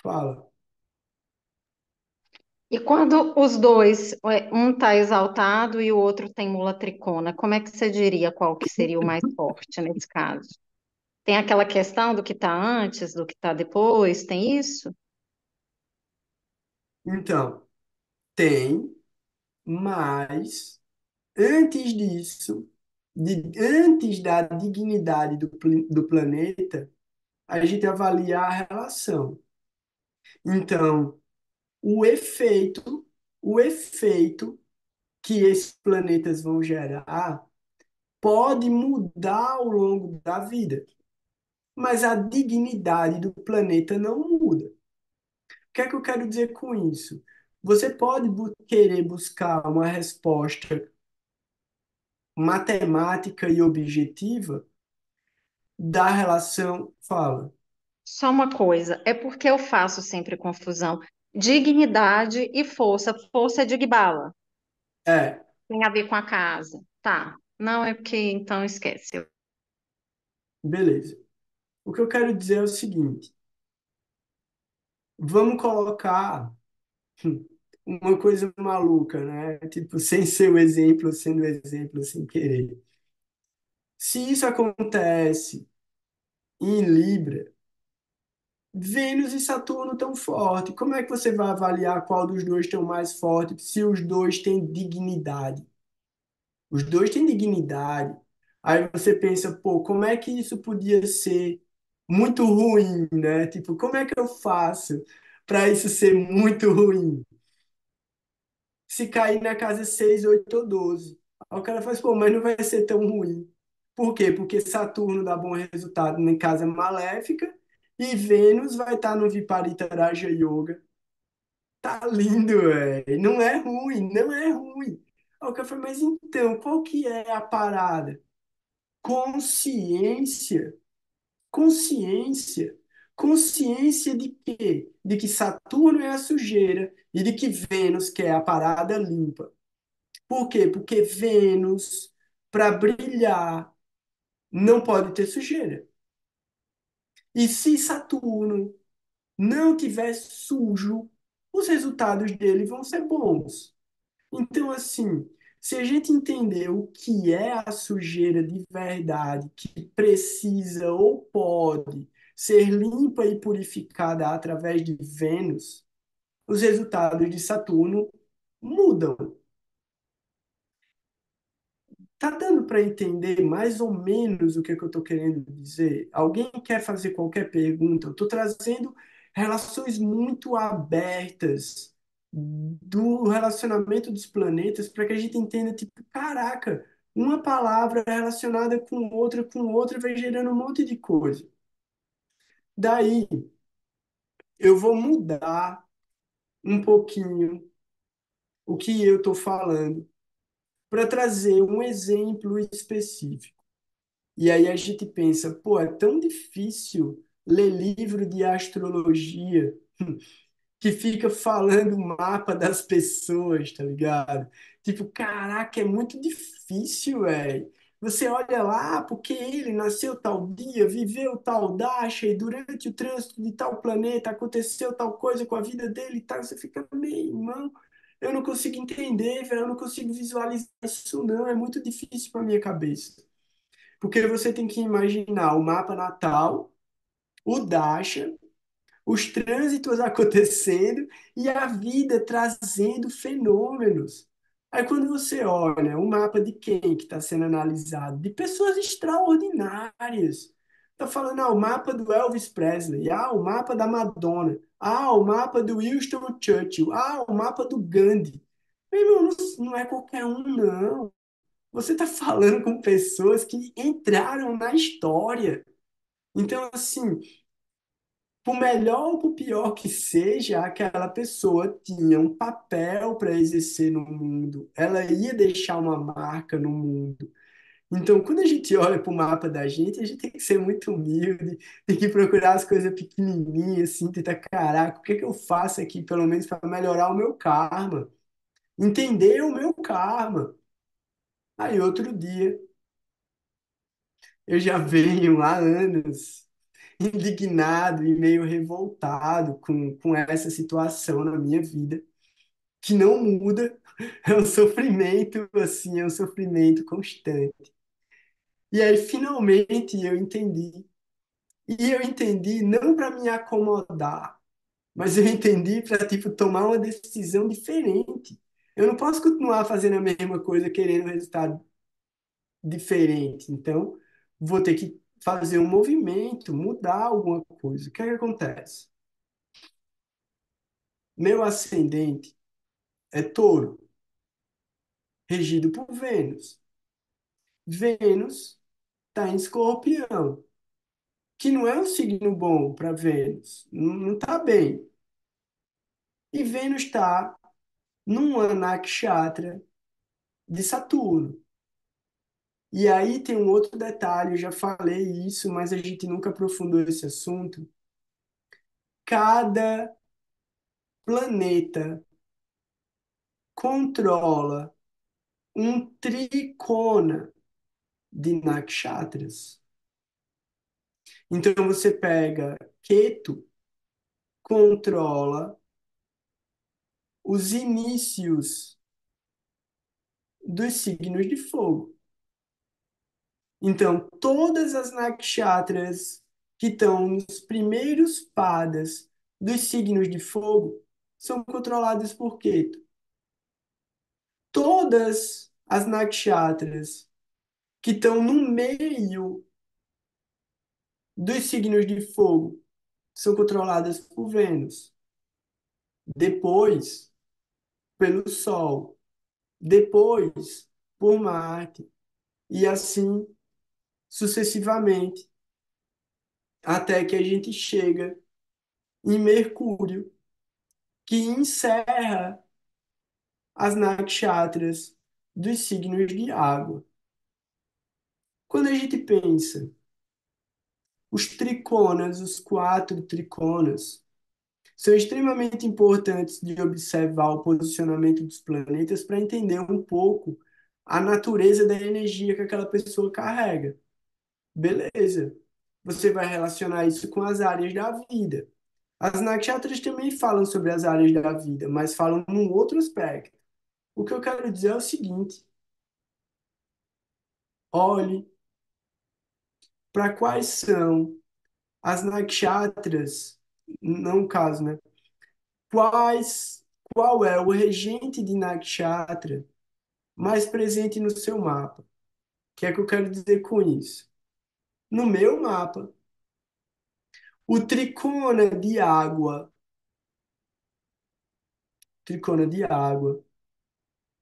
Fala. E quando os dois, um está exaltado e o outro tem mula tricona, como é que você diria qual que seria o mais forte nesse caso? Tem aquela questão do que está antes, do que está depois, tem isso? Então, tem, mas antes disso, antes da dignidade do planeta, a gente avalia a relação. Então, o efeito, o efeito que esses planetas vão gerar pode mudar ao longo da vida, mas a dignidade do planeta não muda. O que é que eu quero dizer com isso? Você pode querer buscar uma resposta matemática e objetiva da relação. Fala. Só uma coisa, é porque eu faço sempre confusão. Dignidade e força. Força é Digbala, É, tem a ver com a casa. Tá. Não é porque então esquece. beleza. O que eu quero dizer é o seguinte: vamos colocar uma coisa maluca, né? Tipo, sem ser o exemplo, sendo o exemplo sem querer. Se isso acontece em Libra, Vênus e Saturno estão fortes. Como é que você vai avaliar qual dos dois estão mais fortes se os dois têm dignidade? Os dois têm dignidade. Aí você pensa, pô, como é que isso podia ser muito ruim, né? Tipo, como é que eu faço para isso ser muito ruim? Se cair na casa 6, 8 ou 12. Aí o cara faz, pô, mas não vai ser tão ruim. Por quê? Porque Saturno dá bom resultado em casa maléfica e Vênus vai estar no Viparita Raja Yoga. Tá lindo, velho. Não é ruim, não é ruim. Aí o cara fala, mas então, qual que é a parada? Consciência. Consciência. Consciência de quê? De que Saturno é a sujeira e de que Vênus que é a parada limpa. Por quê? Porque Vênus, para brilhar, não pode ter sujeira. E se Saturno não tiver sujo, os resultados dele vão ser bons. Então, assim, se a gente entender o que é a sujeira de verdade, que precisa ou pode ser limpa e purificada através de Vênus, os resultados de Saturno mudam. Tá dando para entender mais ou menos o que, é que eu estou querendo dizer? Alguém quer fazer qualquer pergunta? Eu estou trazendo relações muito abertas do relacionamento dos planetas para que a gente entenda, tipo, caraca, uma palavra relacionada com outra, vai gerando um monte de coisa. Daí, eu vou mudar um pouquinho o que eu estou falando para trazer um exemplo específico. E aí a gente pensa, pô, é tão difícil ler livro de astrologia que fica falando o mapa das pessoas, tá ligado? Tipo, caraca, é muito difícil, velho. Você olha lá, porque ele nasceu tal dia, viveu tal dacha, e durante o trânsito de tal planeta aconteceu tal coisa com a vida dele e tal. Você fica, meu irmão, eu não consigo entender, velho, eu não consigo visualizar isso, não. É muito difícil para minha cabeça. Porque você tem que imaginar o mapa natal, o Dasha, os trânsitos acontecendo e a vida trazendo fenômenos. Aí quando você olha o mapa de quem que está sendo analisado, de pessoas extraordinárias. Está falando, o mapa do Elvis Presley, o mapa da Madonna, o mapa do Winston Churchill, o mapa do Gandhi. Meu irmão, não é qualquer um, não. Você está falando com pessoas que entraram na história. Então, assim, por melhor ou por pior que seja, aquela pessoa tinha um papel para exercer no mundo. Ela ia deixar uma marca no mundo. Então, quando a gente olha para o mapa da gente, a gente tem que ser muito humilde, tem que procurar as coisas pequenininhas, assim, tentar, caraca, o que é que eu faço aqui, pelo menos para melhorar o meu karma? Entender o meu karma. Aí, outro dia, eu já venho há anos indignado e meio revoltado com essa situação na minha vida, que não muda, é um sofrimento, assim, é um sofrimento constante. E aí, finalmente, eu entendi. E eu entendi não para me acomodar, mas eu entendi para, tipo, tomar uma decisão diferente. Eu não posso continuar fazendo a mesma coisa, querendo um resultado diferente. Então, vou ter que fazer um movimento, mudar alguma coisa. O que é que acontece? Meu ascendente é touro, regido por Vênus. Vênus está em escorpião, que não é um signo bom para Vênus, não está bem. E Vênus está num nakshatra de Saturno. E aí tem um outro detalhe, eu já falei isso, mas a gente nunca aprofundou esse assunto. Cada planeta controla um tricona de nakshatras. Então você pega Ketu, controla os inícios dos signos de fogo. Então, todas as nakshatras que estão nos primeiros padas dos signos de fogo são controladas por Ketu. Todas as nakshatras que estão no meio dos signos de fogo são controladas por Vênus. Depois, pelo Sol. Depois, por Marte, e assim sucessivamente, até que a gente chega em Mercúrio, que encerra as nakshatras dos signos de água. Quando a gente pensa os triconas, os quatro triconas, são extremamente importantes de observar o posicionamento dos planetas para entender um pouco a natureza da energia que aquela pessoa carrega. Beleza. Você vai relacionar isso com as áreas da vida. As nakshatras também falam sobre as áreas da vida, mas falam num outro aspecto. O que eu quero dizer é o seguinte: olhe para quais são as nakshatras, não o caso, né? Quais, qual é o regente de nakshatra mais presente no seu mapa? O que é que eu quero dizer com isso? No meu mapa, o tricona de água,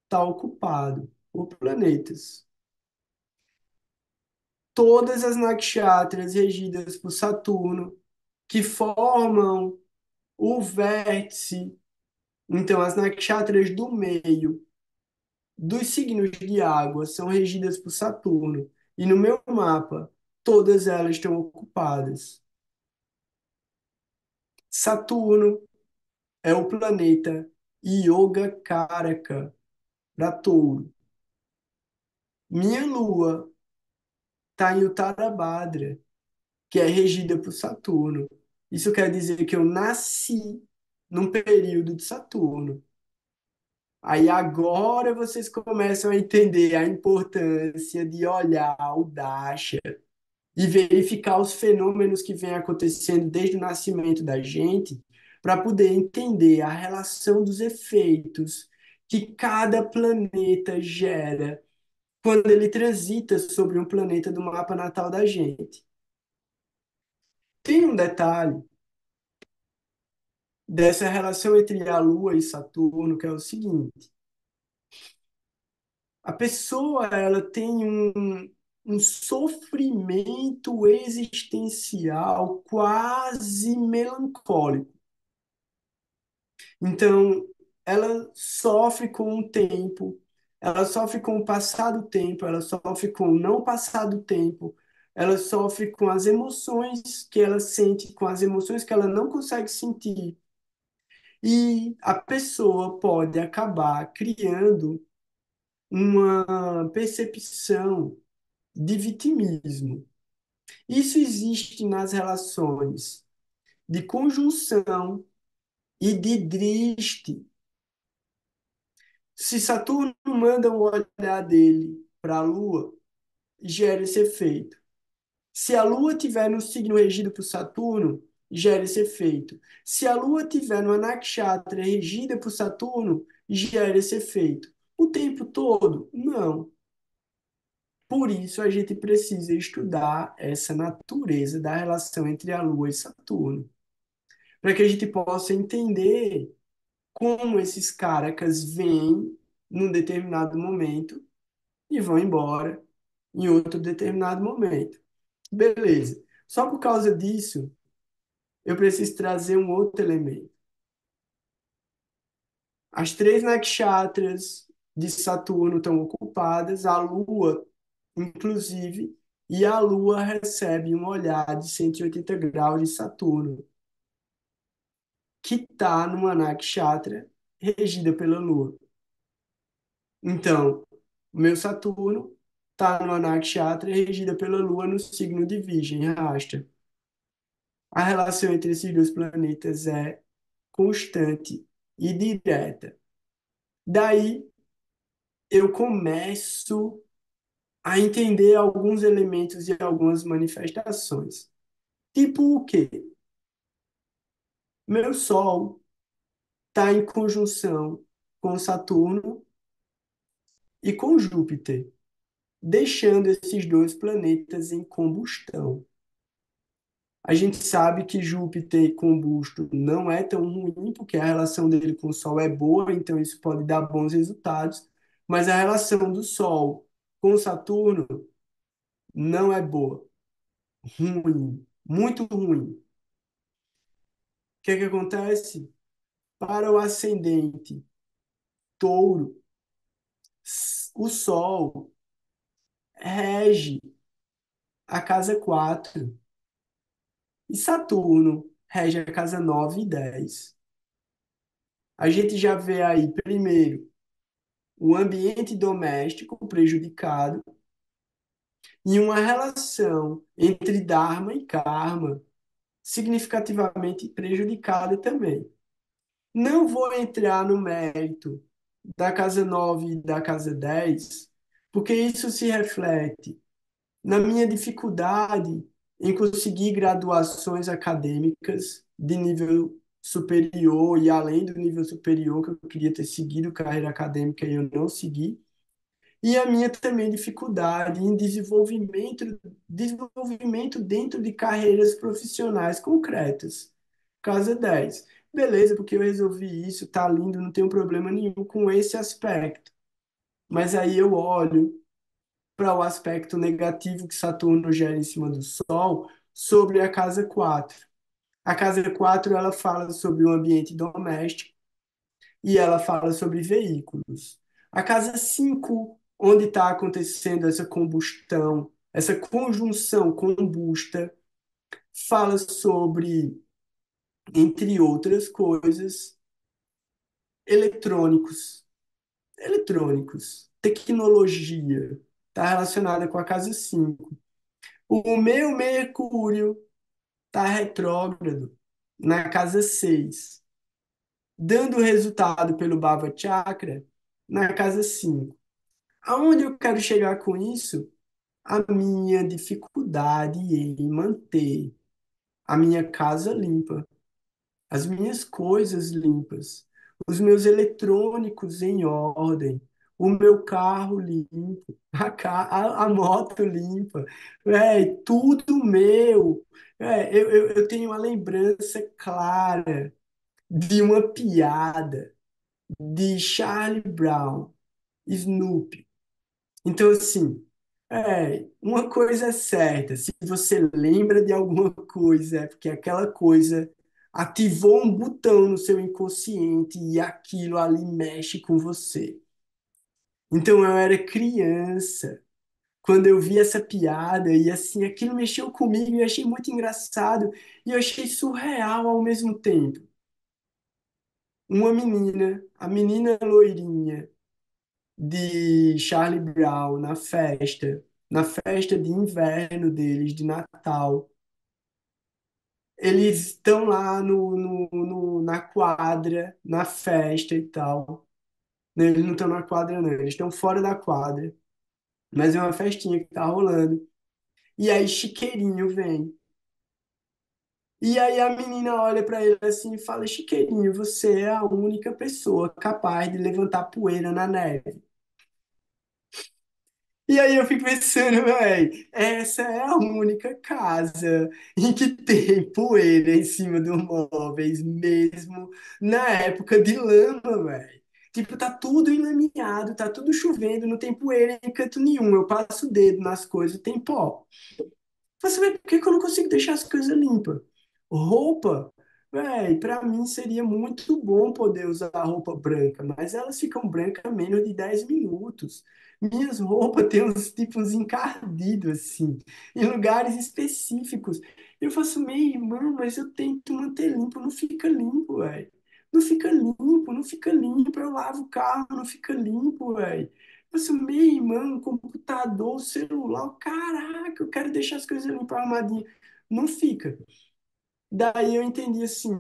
está ocupado por planetas. Todas as nakshatras regidas por Saturno, que formam o vértice, então as nakshatras do meio dos signos de água são regidas por Saturno. E no meu mapa, todas elas estão ocupadas. Saturno é o planeta Yoga Karaka para Touro. Minha lua está em Uttarabhadra, que é regida por Saturno. Isso quer dizer que eu nasci num período de Saturno. Aí agora vocês começam a entender a importância de olhar o Dasha e verificar os fenômenos que vêm acontecendo desde o nascimento da gente, para poder entender a relação dos efeitos que cada planeta gera quando ele transita sobre um planeta do mapa natal da gente. Tem um detalhe dessa relação entre a Lua e Saturno, que é o seguinte: a pessoa ela tem um sofrimento existencial quase melancólico. Então, ela sofre com o tempo, ela sofre com o passar do tempo, ela sofre com o não passar do tempo, ela sofre com as emoções que ela sente, com as emoções que ela não consegue sentir. E a pessoa pode acabar criando uma percepção de vitimismo. Isso existe nas relações de conjunção e de driste. Se Saturno manda o olhar dele para a Lua, gera esse efeito. Se a Lua tiver no signo regido por Saturno, gera esse efeito. Se a Lua tiver no nakshatra regida por Saturno, gera esse efeito. O tempo todo? Não. Por isso, a gente precisa estudar essa natureza da relação entre a Lua e Saturno, para que a gente possa entender como esses caracas vêm num determinado momento e vão embora em outro determinado momento. Beleza. Só por causa disso, eu preciso trazer um outro elemento. As três nakshatras de Saturno estão ocupadas, a Lua, inclusive, e a Lua recebe um olhar de 180 graus de Saturno, que está numa nakshatra regida pela Lua. Então, o meu Saturno está numa nakshatra regida pela Lua no signo de Virgem, rasta. A relação entre esses dois planetas é constante e direta. Daí eu começo a entender alguns elementos e algumas manifestações. Tipo o quê? Meu Sol está em conjunção com Saturno e com Júpiter, deixando esses dois planetas em combustão. A gente sabe que Júpiter combusto não é tão ruim, porque a relação dele com o Sol é boa, então isso pode dar bons resultados. Mas a relação do Sol com Saturno não é boa, ruim, muito ruim. O que é que acontece? Para o ascendente Touro, o Sol rege a casa 4 e Saturno rege a casa 9 e 10. A gente já vê aí, primeiro, o ambiente doméstico prejudicado e uma relação entre Dharma e Karma significativamente prejudicada também. Não vou entrar no mérito da casa 9 e da casa 10, porque isso se reflete na minha dificuldade em conseguir graduações acadêmicas de nível superior e além do nível superior, que eu queria ter seguido carreira acadêmica e eu não segui, e a minha também dificuldade em desenvolvimento dentro de carreiras profissionais concretas. Casa 10. Beleza, porque eu resolvi isso, tá lindo, não tenho problema nenhum com esse aspecto. Mas aí eu olho para o aspecto negativo que Saturno gera em cima do Sol sobre a casa 4. A casa 4 ela fala sobre o ambiente doméstico e ela fala sobre veículos. A casa 5, onde está acontecendo essa combustão, essa conjunção combusta, fala sobre, entre outras coisas, eletrônicos. Eletrônicos, tecnologia, está relacionada com a casa 5. O meu Mercúrio está retrógrado na casa 6, dando resultado pelo Bhava Chakra na casa 5. Aonde eu quero chegar com isso? A minha dificuldade em manter a minha casa limpa, as minhas coisas limpas, os meus eletrônicos em ordem, o meu carro limpo, a moto limpa, tudo meu. Eu tenho uma lembrança clara de uma piada de Charlie Brown, Snoopy. Então, assim, uma coisa é certa, se você lembra de alguma coisa, é porque aquela coisa ativou um botão no seu inconsciente e aquilo ali mexe com você. Então, eu era criança, quando eu vi essa piada e assim, aquilo mexeu comigo e eu achei muito engraçado e eu achei surreal ao mesmo tempo. Uma menina, a menina loirinha, de Charlie Brown na festa de inverno deles, de Natal. Eles estão lá na quadra, na festa e tal. Não, eles não estão na quadra, não, eles estão fora da quadra. Mas é uma festinha que tá rolando. E aí Chiqueirinho vem. E aí a menina olha para ele assim e fala: Chiqueirinho, você é a única pessoa capaz de levantar poeira na neve. E aí eu fico pensando, véi, essa é a única casa em que tem poeira em cima dos móveis, mesmo na época de lama, velho. Tipo, tá tudo enlameado, tá tudo chovendo, não tem poeira em canto nenhum. Eu passo o dedo nas coisas, tem pó. Você vê, por que que eu não consigo deixar as coisas limpas? Roupa, véi, pra mim seria muito bom poder usar roupa branca, mas elas ficam brancas menos de 10 minutos. Minhas roupas têm uns tipos encardidos, assim, em lugares específicos. Eu faço, meu irmão, mas eu tento manter limpo, não fica limpo, velho. Não fica limpo, não fica limpo. Eu lavo o carro, não fica limpo, velho. Mas, meu irmão, computador, celular, caraca, eu quero deixar as coisas limpas, arrumadinhas. Não fica. Daí eu entendi assim,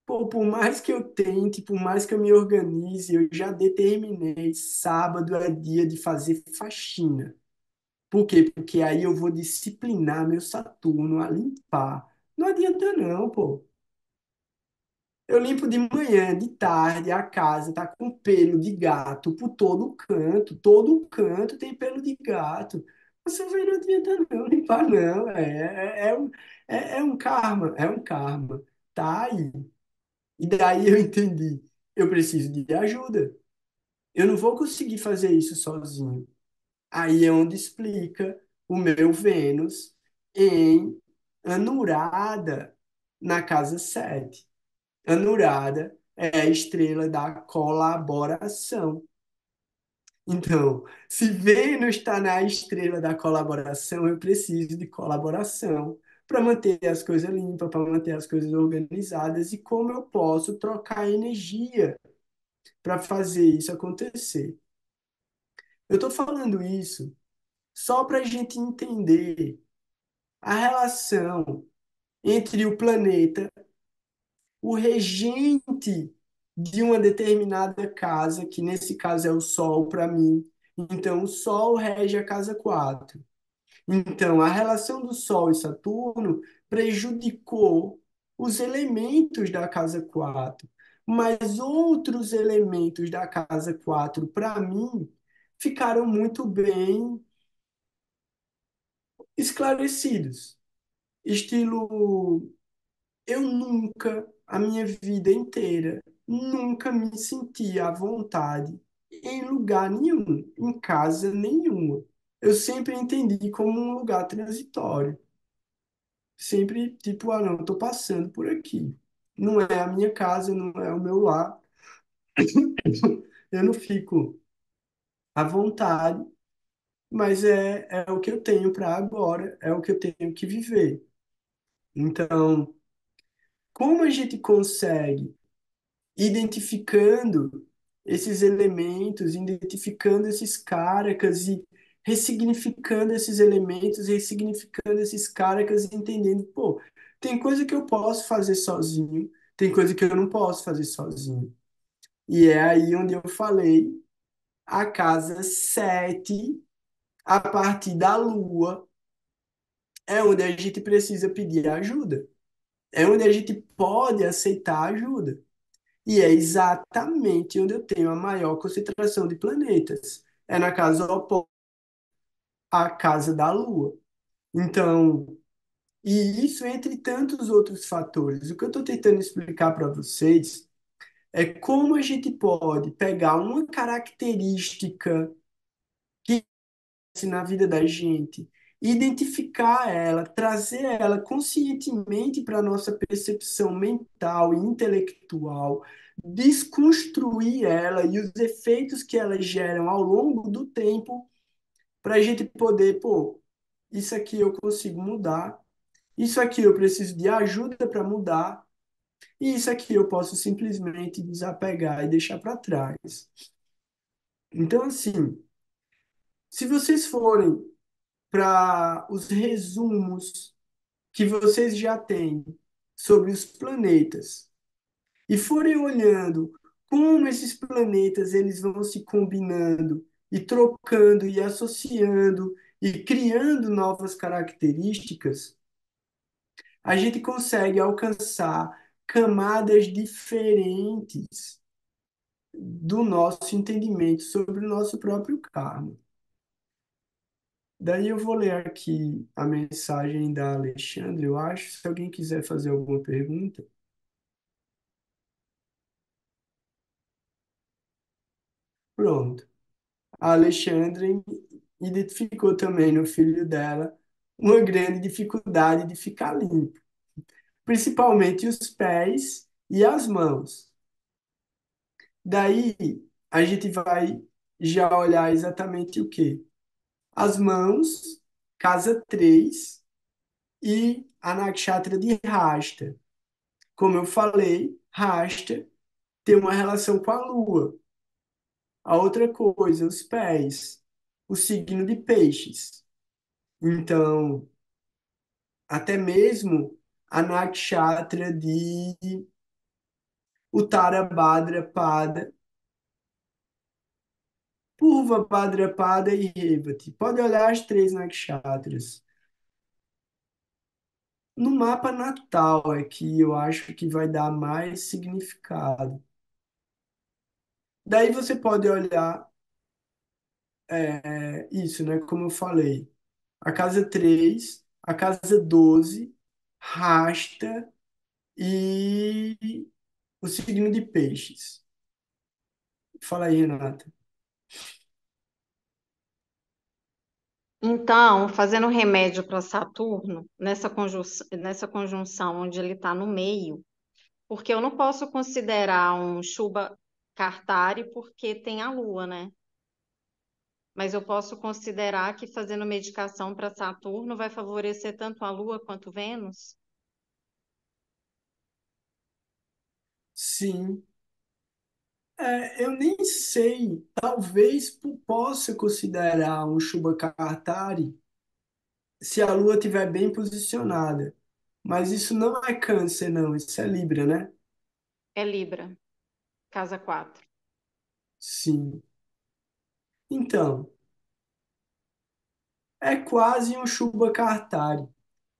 pô, por mais que eu tente, por mais que eu me organize, eu já determinei, sábado é dia de fazer faxina. Por quê? Porque aí eu vou disciplinar meu Saturno a limpar. Não adianta não, pô. Eu limpo de manhã, de tarde, a casa tá com pelo de gato por todo canto tem pelo de gato. Você vai, não adianta não limpar, não. É um karma, é um karma. Tá aí. E daí eu entendi, eu preciso de ajuda. Eu não vou conseguir fazer isso sozinho. Aí é onde explica o meu Vênus em Anurada na casa 7. Anurada é a estrela da colaboração. Então, se Vênus está na estrela da colaboração, eu preciso de colaboração para manter as coisas limpas, para manter as coisas organizadas. E como eu posso trocar energia para fazer isso acontecer? Eu estou falando isso só para a gente entender a relação entre o planeta, o regente de uma determinada casa, que nesse caso é o Sol para mim. Então, o Sol rege a casa 4. Então, a relação do Sol e Saturno prejudicou os elementos da casa 4, mas outros elementos da casa 4, para mim, ficaram muito bem esclarecidos. Estilo, eu nunca, a minha vida inteira, nunca me senti à vontade em lugar nenhum, em casa nenhuma. Eu sempre entendi como um lugar transitório. Sempre, tipo, ah, não, eu tô passando por aqui. Não é a minha casa, não é o meu lar. Eu não fico à vontade, mas é o que eu tenho para agora, é o que eu tenho que viver. Então, como a gente consegue identificando esses elementos, identificando esses caracas e ressignificando esses elementos, ressignificando esses caracas, e entendendo, pô, tem coisa que eu posso fazer sozinho, tem coisa que eu não posso fazer sozinho. E é aí onde eu falei, a casa 7 a partir da Lua, é onde a gente precisa pedir ajuda. É onde a gente pode aceitar ajuda. E é exatamente onde eu tenho a maior concentração de planetas. É na casa oposta à casa da Lua. Então, e isso entre tantos outros fatores. O que eu estou tentando explicar para vocês é como a gente pode pegar uma característica que na vida da gente, identificar ela, trazer ela conscientemente para a nossa percepção mental e intelectual, desconstruir ela e os efeitos que ela geram ao longo do tempo, para a gente poder, pô, isso aqui eu consigo mudar, isso aqui eu preciso de ajuda para mudar, e isso aqui eu posso simplesmente desapegar e deixar para trás. Então, assim, se vocês forem para os resumos que vocês já têm sobre os planetas e forem olhando como esses planetas eles vão se combinando e trocando e associando e criando novas características, a gente consegue alcançar camadas diferentes do nosso entendimento sobre o nosso próprio karma. Daí eu vou ler aqui a mensagem da Alexandre, eu acho. Se alguém quiser fazer alguma pergunta, pronto. A Alexandre identificou também no filho dela uma grande dificuldade de ficar limpo, principalmente os pés e as mãos. Daí a gente vai já olhar exatamente o quê? As mãos, casa 3 e a nakshatra de Rasta. Como eu falei, Rasta tem uma relação com a lua. A outra coisa, os pés, o signo de peixes. Então, até mesmo a nakshatra de Uttara Bhadra Pada, Purva Bhadra Pada e Revati. Pode olhar as três nakshatras. No mapa natal é que eu acho que vai dar mais significado. Daí você pode olhar isso, né? Como eu falei. A casa 3, a casa 12, rasta e o signo de peixes. Fala aí, Renata. Então, fazendo remédio para Saturno, nessa conjunção onde ele está no meio, porque eu não posso considerar um Shubha Kartari porque tem a Lua, né? Mas eu posso considerar que fazendo medicação para Saturno vai favorecer tanto a Lua quanto Vênus? Sim. Eu nem sei, talvez possa considerar um Shubhakartari se a Lua estiver bem posicionada. Mas isso não é Câncer, não, isso é Libra, né? É Libra, casa 4. Sim. Então, é quase um Shubhakartari.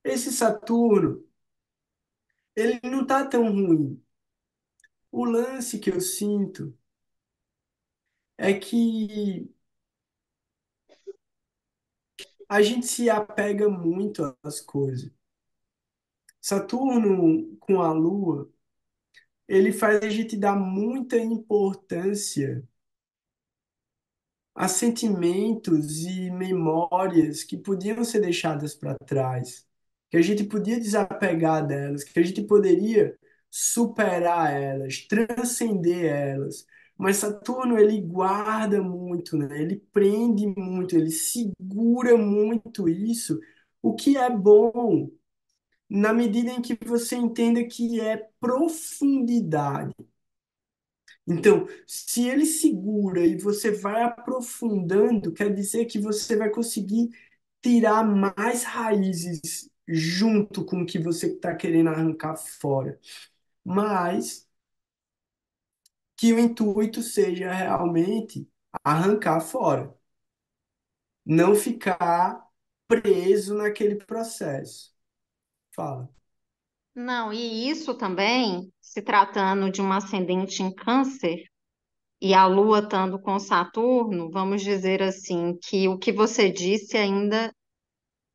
Esse Saturno, ele não tá tão ruim. O lance que eu sinto é que a gente se apega muito às coisas. Saturno com a Lua, ele faz a gente dar muita importância a sentimentos e memórias que podiam ser deixadas para trás, que a gente podia desapegar delas, que a gente poderia superar elas, transcender elas. Mas Saturno, ele guarda muito, né? Ele prende muito, ele segura muito isso, o que é bom na medida em que você entenda que é profundidade. Então, se ele segura e você vai aprofundando, quer dizer que você vai conseguir tirar mais raízes junto com o que você está querendo arrancar fora. Mas que o intuito seja realmente arrancar fora, não ficar preso naquele processo. Fala. Não, e isso também, se tratando de um ascendente em Câncer e a Lua estando com Saturno, vamos dizer assim, que o que você disse ainda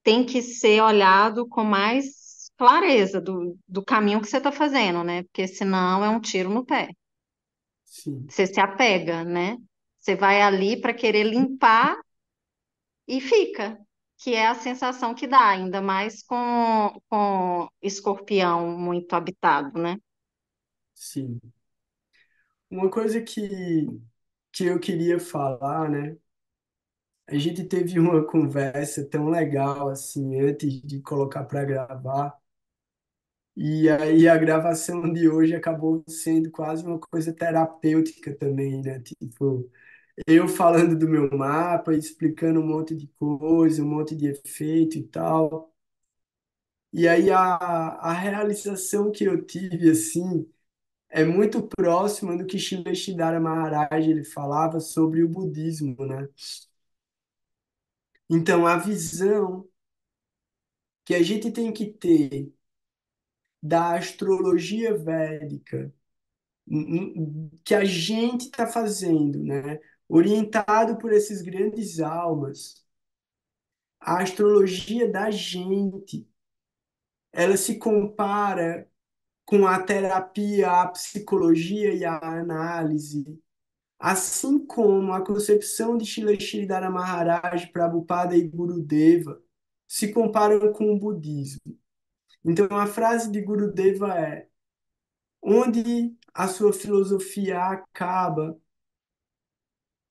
tem que ser olhado com mais clareza do caminho que você está fazendo, né? Porque senão é um tiro no pé. Sim, Você se apega, né? Você vai ali para querer limpar e fica, que é a sensação que dá, ainda mais com escorpião muito habitado, né? sim. Uma coisa que eu queria falar, né? A gente teve uma conversa tão legal assim antes de colocar para gravar. E aí a gravação de hoje acabou sendo quase uma coisa terapêutica também, né? Tipo, eu falando do meu mapa, explicando um monte de coisa, um monte de efeito e tal. E aí a realização que eu tive, assim, é muito próxima do que Shileshidhara Maharaj ele falava sobre o budismo, né? Então, a visão que a gente tem que ter da astrologia védica que a gente está fazendo, né? Orientado por esses grandes almas, a astrologia da gente, ela se compara com a terapia, a psicologia e a análise, assim como a concepção de Srila Sridhara Maharaj, Prabhupada e Gurudeva se comparam com o budismo. Então, a frase de Gurudeva é: onde a sua filosofia acaba,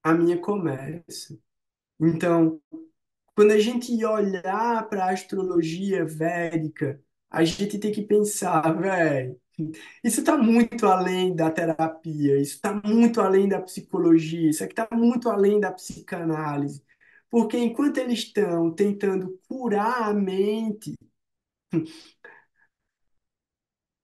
a minha começa. Então, quando a gente olhar para a astrologia védica, a gente tem que pensar, velho, isso está muito além da terapia, isso está muito além da psicologia, isso aqui está muito além da psicanálise. Porque enquanto eles estão tentando curar a mente,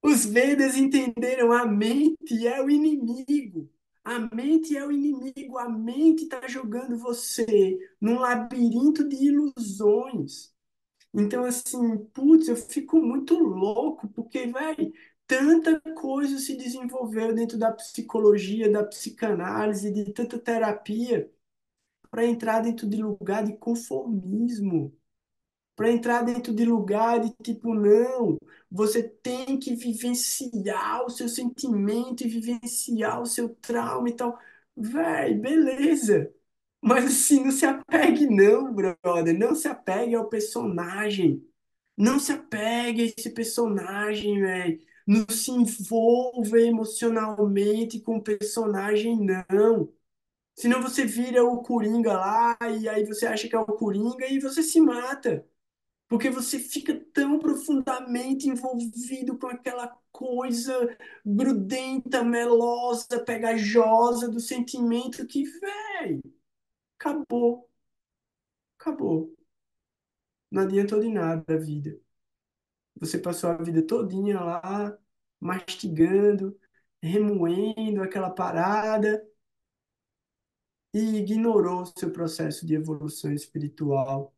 os Vedas entenderam a mente é o inimigo. A mente é o inimigo. A mente está jogando você num labirinto de ilusões. Então, assim, putz, eu fico muito louco, porque, velho, tanta coisa se desenvolveu dentro da psicologia, da psicanálise, de tanta terapia, para entrar dentro de lugar de conformismo, para entrar dentro de lugar de tipo, não, você tem que vivenciar o seu sentimento e vivenciar o seu trauma e tal. Véi, beleza. Mas assim, não se apegue não, brother. Não se apegue ao personagem. Não se apegue a esse personagem, velho. Não se envolva emocionalmente com o personagem, não. Senão você vira o Coringa lá e aí você acha que é o Coringa e você se mata. Porque você fica tão profundamente envolvido com aquela coisa grudenta, melosa, pegajosa do sentimento que, véi, acabou, acabou. Não adiantou de nada a vida. Você passou a vida todinha lá, mastigando, remoendo aquela parada e ignorou o seu processo de evolução espiritual,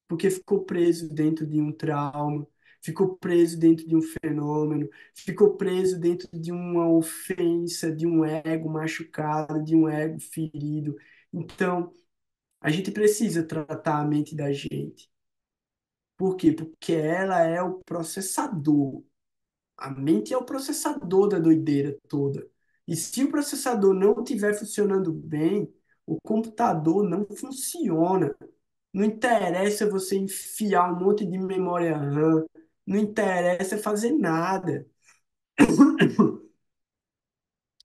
porque ficou preso dentro de um trauma, ficou preso dentro de um fenômeno, ficou preso dentro de uma ofensa, de um ego machucado, de um ego ferido. Então, a gente precisa tratar a mente da gente. Por quê? Porque ela é o processador. A mente é o processador da doideira toda. E se o processador não estiver funcionando bem, o computador não funciona. Não interessa você enfiar um monte de memória RAM, não interessa fazer nada.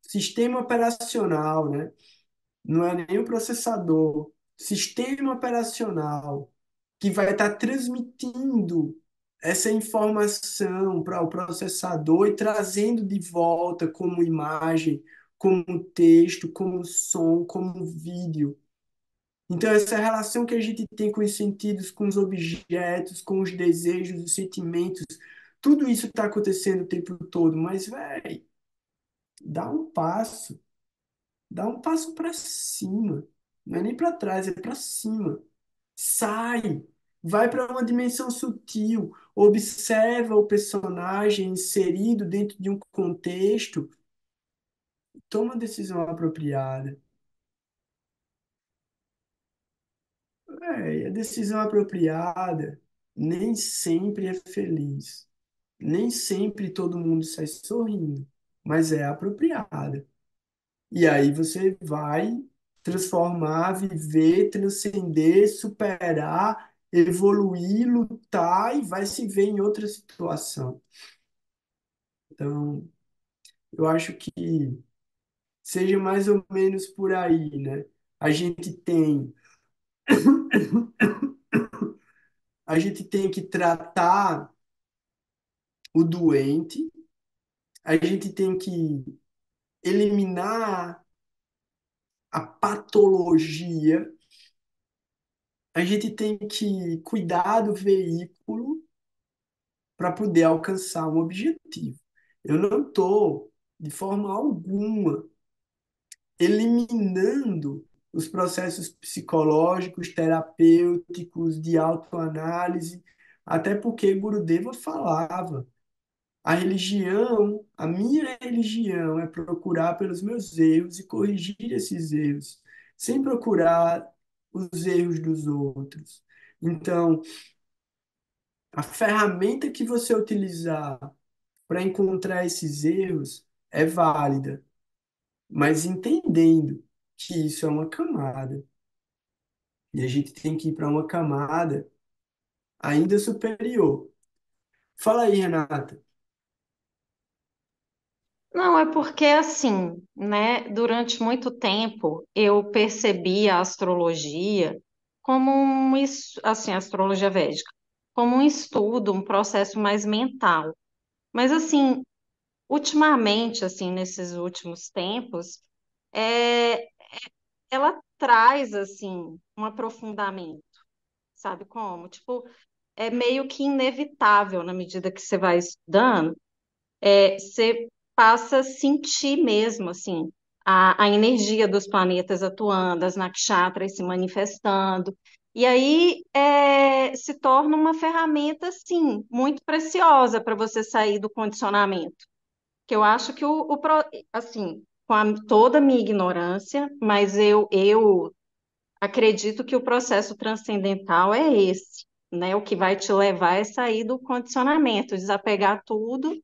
Sistema operacional, né? Não é nem o processador. Sistema operacional que vai estar transmitindo essa informação para o processador e trazendo de volta como imagem, como texto, como som, como vídeo. Então, essa relação que a gente tem com os sentidos, com os objetos, com os desejos, os sentimentos, tudo isso está acontecendo o tempo todo. Mas, velho, dá um passo. Dá um passo para cima. Não é nem para trás, é para cima. Sai. Vai para uma dimensão sutil. Observa o personagem inserido dentro de um contexto. Toma a decisão apropriada. A decisão apropriada nem sempre é feliz. Nem sempre todo mundo sai sorrindo, mas é apropriada. E aí você vai transformar, viver, transcender, superar, evoluir, lutar e vai se ver em outra situação. Então, eu acho que seja mais ou menos por aí, né? A gente tem, a gente tem que tratar o doente, a gente tem que eliminar a patologia, a gente tem que cuidar do veículo para poder alcançar um objetivo. Eu não estou, de forma alguma, eliminando os processos psicológicos, terapêuticos, de autoanálise, até porque Gurudeva falava, a religião, a minha religião é procurar pelos meus erros e corrigir esses erros, sem procurar os erros dos outros. Então, a ferramenta que você utilizar para encontrar esses erros é válida, mas entendendo que isso é uma camada. E a gente tem que ir para uma camada ainda superior. Fala aí, Renata. Não, é porque assim, né, durante muito tempo eu percebi a astrologia como assim, a astrologia védica, como um estudo, um processo mais mental. Mas assim, ultimamente, assim, nesses últimos tempos, é, ela traz assim um aprofundamento, sabe como? Tipo, é meio que inevitável na medida que você vai estudando, você passa a sentir mesmo, assim, a energia dos planetas atuando, as nakshatras se manifestando. E aí se torna uma ferramenta, assim, muito preciosa para você sair do condicionamento. Que eu acho que assim, com toda a minha ignorância, mas eu acredito que o processo transcendental é esse, né? O que vai te levar é sair do condicionamento, desapegar tudo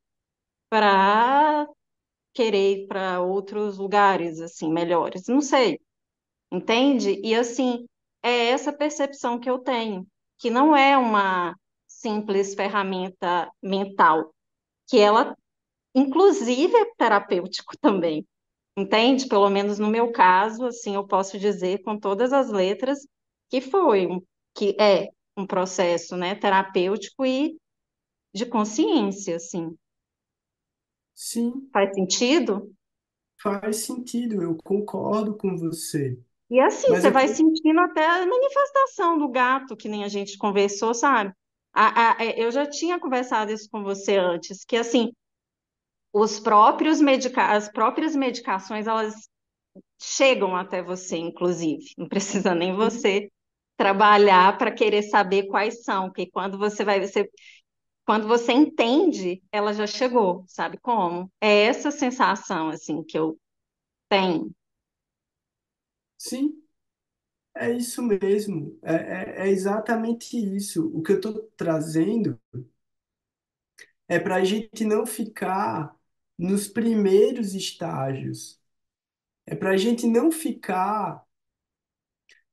para querer ir para outros lugares assim melhores. Não sei, entende? E assim, é essa percepção que eu tenho, que não é uma simples ferramenta mental, que ela, inclusive, é terapêutico também, entende? Pelo menos no meu caso, assim, eu posso dizer com todas as letras que que é um processo, né, terapêutico e de consciência, assim. Sim, Faz sentido? faz sentido, eu concordo com você. E assim, Mas você eu vai queria. sentindo até a manifestação do gato, que nem a gente conversou, sabe? Eu já tinha conversado isso com você antes, que assim, as próprias medicações, elas chegam até você, inclusive. Não precisa nem você trabalhar para querer saber quais são, porque quando você entende, ela já chegou, sabe como? É essa sensação assim que eu tenho. Sim, é isso mesmo. É exatamente isso. O que eu estou trazendo é para a gente não ficar nos primeiros estágios. É para a gente não ficar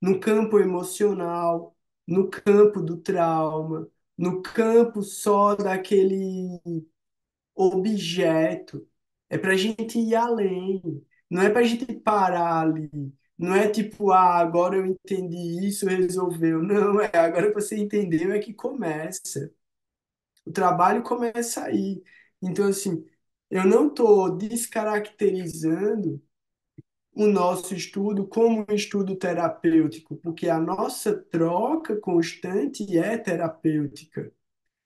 no campo emocional, no campo do trauma, no campo só daquele objeto. É para a gente ir além. Não é para a gente parar ali. Não é tipo, ah, agora eu entendi isso, resolveu. Não, é agora que você entendeu é que começa. O trabalho começa aí. Então, assim, eu não estou descaracterizando o nosso estudo como um estudo terapêutico, porque a nossa troca constante é terapêutica.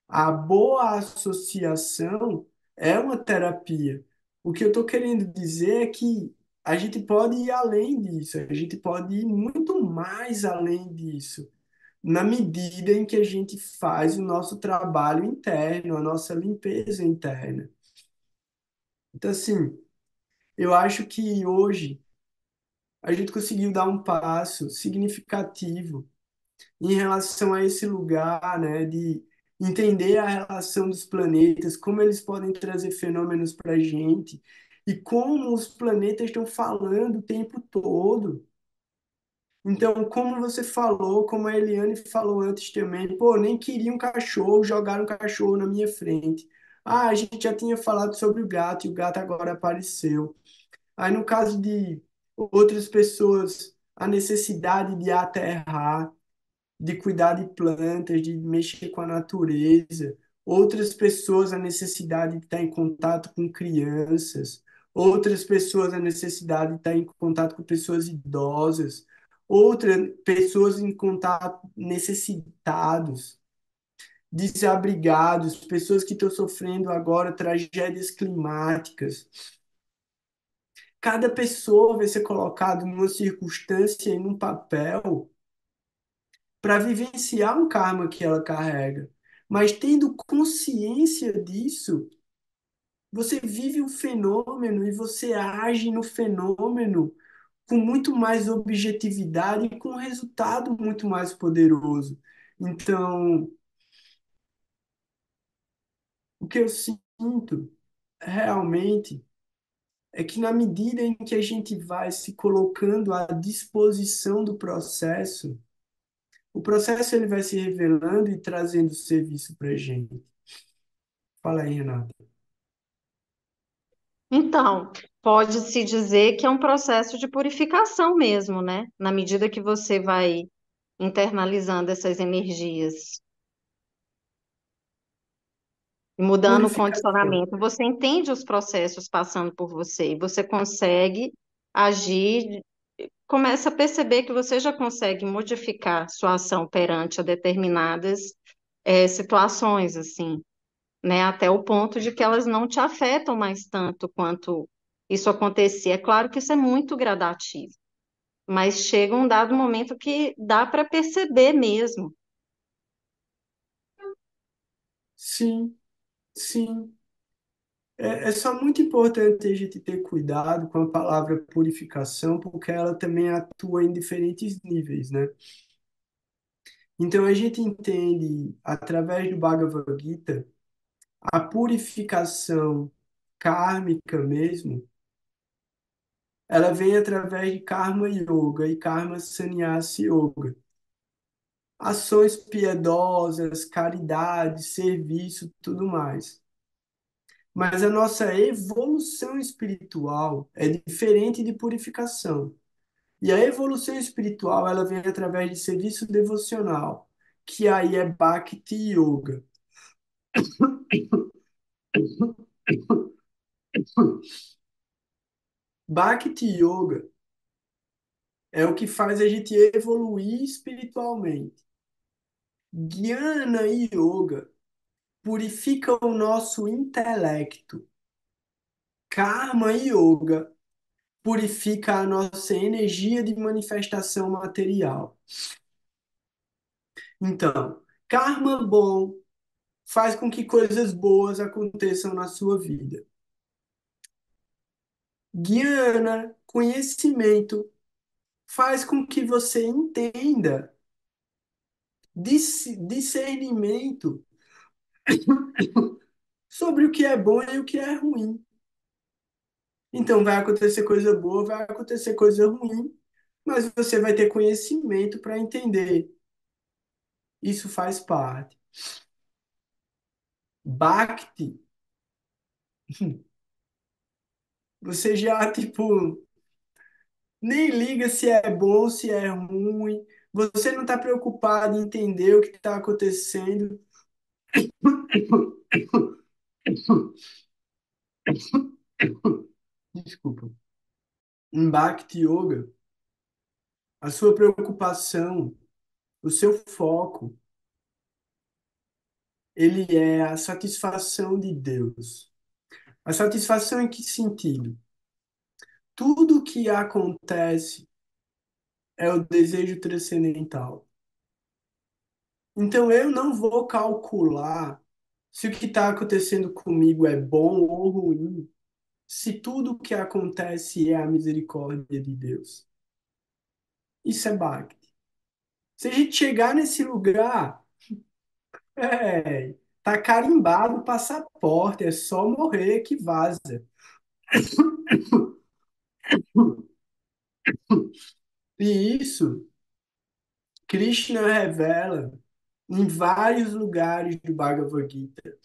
A boa associação é uma terapia. O que eu estou querendo dizer é que a gente pode ir além disso, a gente pode ir muito mais além disso, na medida em que a gente faz o nosso trabalho interno, a nossa limpeza interna. Então, assim, eu acho que hoje a gente conseguiu dar um passo significativo em relação a esse lugar, né, de entender a relação dos planetas, como eles podem trazer fenômenos para a gente e como os planetas estão falando o tempo todo. Então, como você falou, como a Eliane falou antes também, pô, nem queria um cachorro, jogaram um cachorro na minha frente. Ah, a gente já tinha falado sobre o gato e o gato agora apareceu. Aí, no caso de outras pessoas, a necessidade de aterrar, de cuidar de plantas, de mexer com a natureza. Outras pessoas, a necessidade de estar em contato com crianças. Outras pessoas, a necessidade de estar em contato com pessoas idosas. Outras pessoas em contato necessitados, desabrigados, pessoas que estão sofrendo agora tragédias climáticas. Cada pessoa vai ser colocada numa circunstância e num papel para vivenciar um karma que ela carrega. Mas tendo consciência disso, você vive o fenômeno e você age no fenômeno com muito mais objetividade e com um resultado muito mais poderoso. Então, o que eu sinto realmente é que na medida em que a gente vai se colocando à disposição do processo, o processo ele vai se revelando e trazendo serviço para a gente. Fala aí, Renato. Então, pode-se dizer que é um processo de purificação mesmo, né? Na medida que você vai internalizando essas energias e mudando o Purificação. condicionamento, você entende os processos passando por você e você consegue agir, começa a perceber que você já consegue modificar sua ação perante a determinadas situações, assim, né? Até o ponto de que elas não te afetam mais tanto quanto isso acontecia. É claro que isso é muito gradativo, mas chega um dado momento que dá para perceber mesmo. Sim, sim. É só muito importante a gente ter cuidado com a palavra purificação, porque ela também atua em diferentes níveis, né? Então a gente entende, através do Bhagavad Gita, a purificação kármica mesmo, ela vem através de Karma Yoga e Karma Sannyasa Yoga. Ações piedosas, caridade, serviço, tudo mais. Mas a nossa evolução espiritual é diferente de purificação. E a evolução espiritual, ela vem através de serviço devocional, que aí é Bhakti Yoga. Bhakti Yoga é o que faz a gente evoluir espiritualmente. Jnana Yoga purifica o nosso intelecto. Karma Yoga purifica a nossa energia de manifestação material. Então, karma bom faz com que coisas boas aconteçam na sua vida. Guiana, conhecimento, faz com que você entenda, discernimento sobre o que é bom e o que é ruim. Então, vai acontecer coisa boa, vai acontecer coisa ruim, mas você vai ter conhecimento para entender. Isso faz parte. Bhakti, você já, tipo, nem liga se é bom, se é ruim. Você não está preocupado em entender o que está acontecendo. Desculpa. Em Bhakti Yoga, a sua preocupação, o seu foco, ele é a satisfação de Deus. A satisfação em que sentido? Tudo que acontece é o desejo transcendental. Então eu não vou calcular se o que está acontecendo comigo é bom ou ruim, se tudo o que acontece é a misericórdia de Deus. Isso é Bhakti. Se a gente chegar nesse lugar, tá carimbado o passaporte, é só morrer que vaza. E isso, Krishna revela em vários lugares do Bhagavad Gita.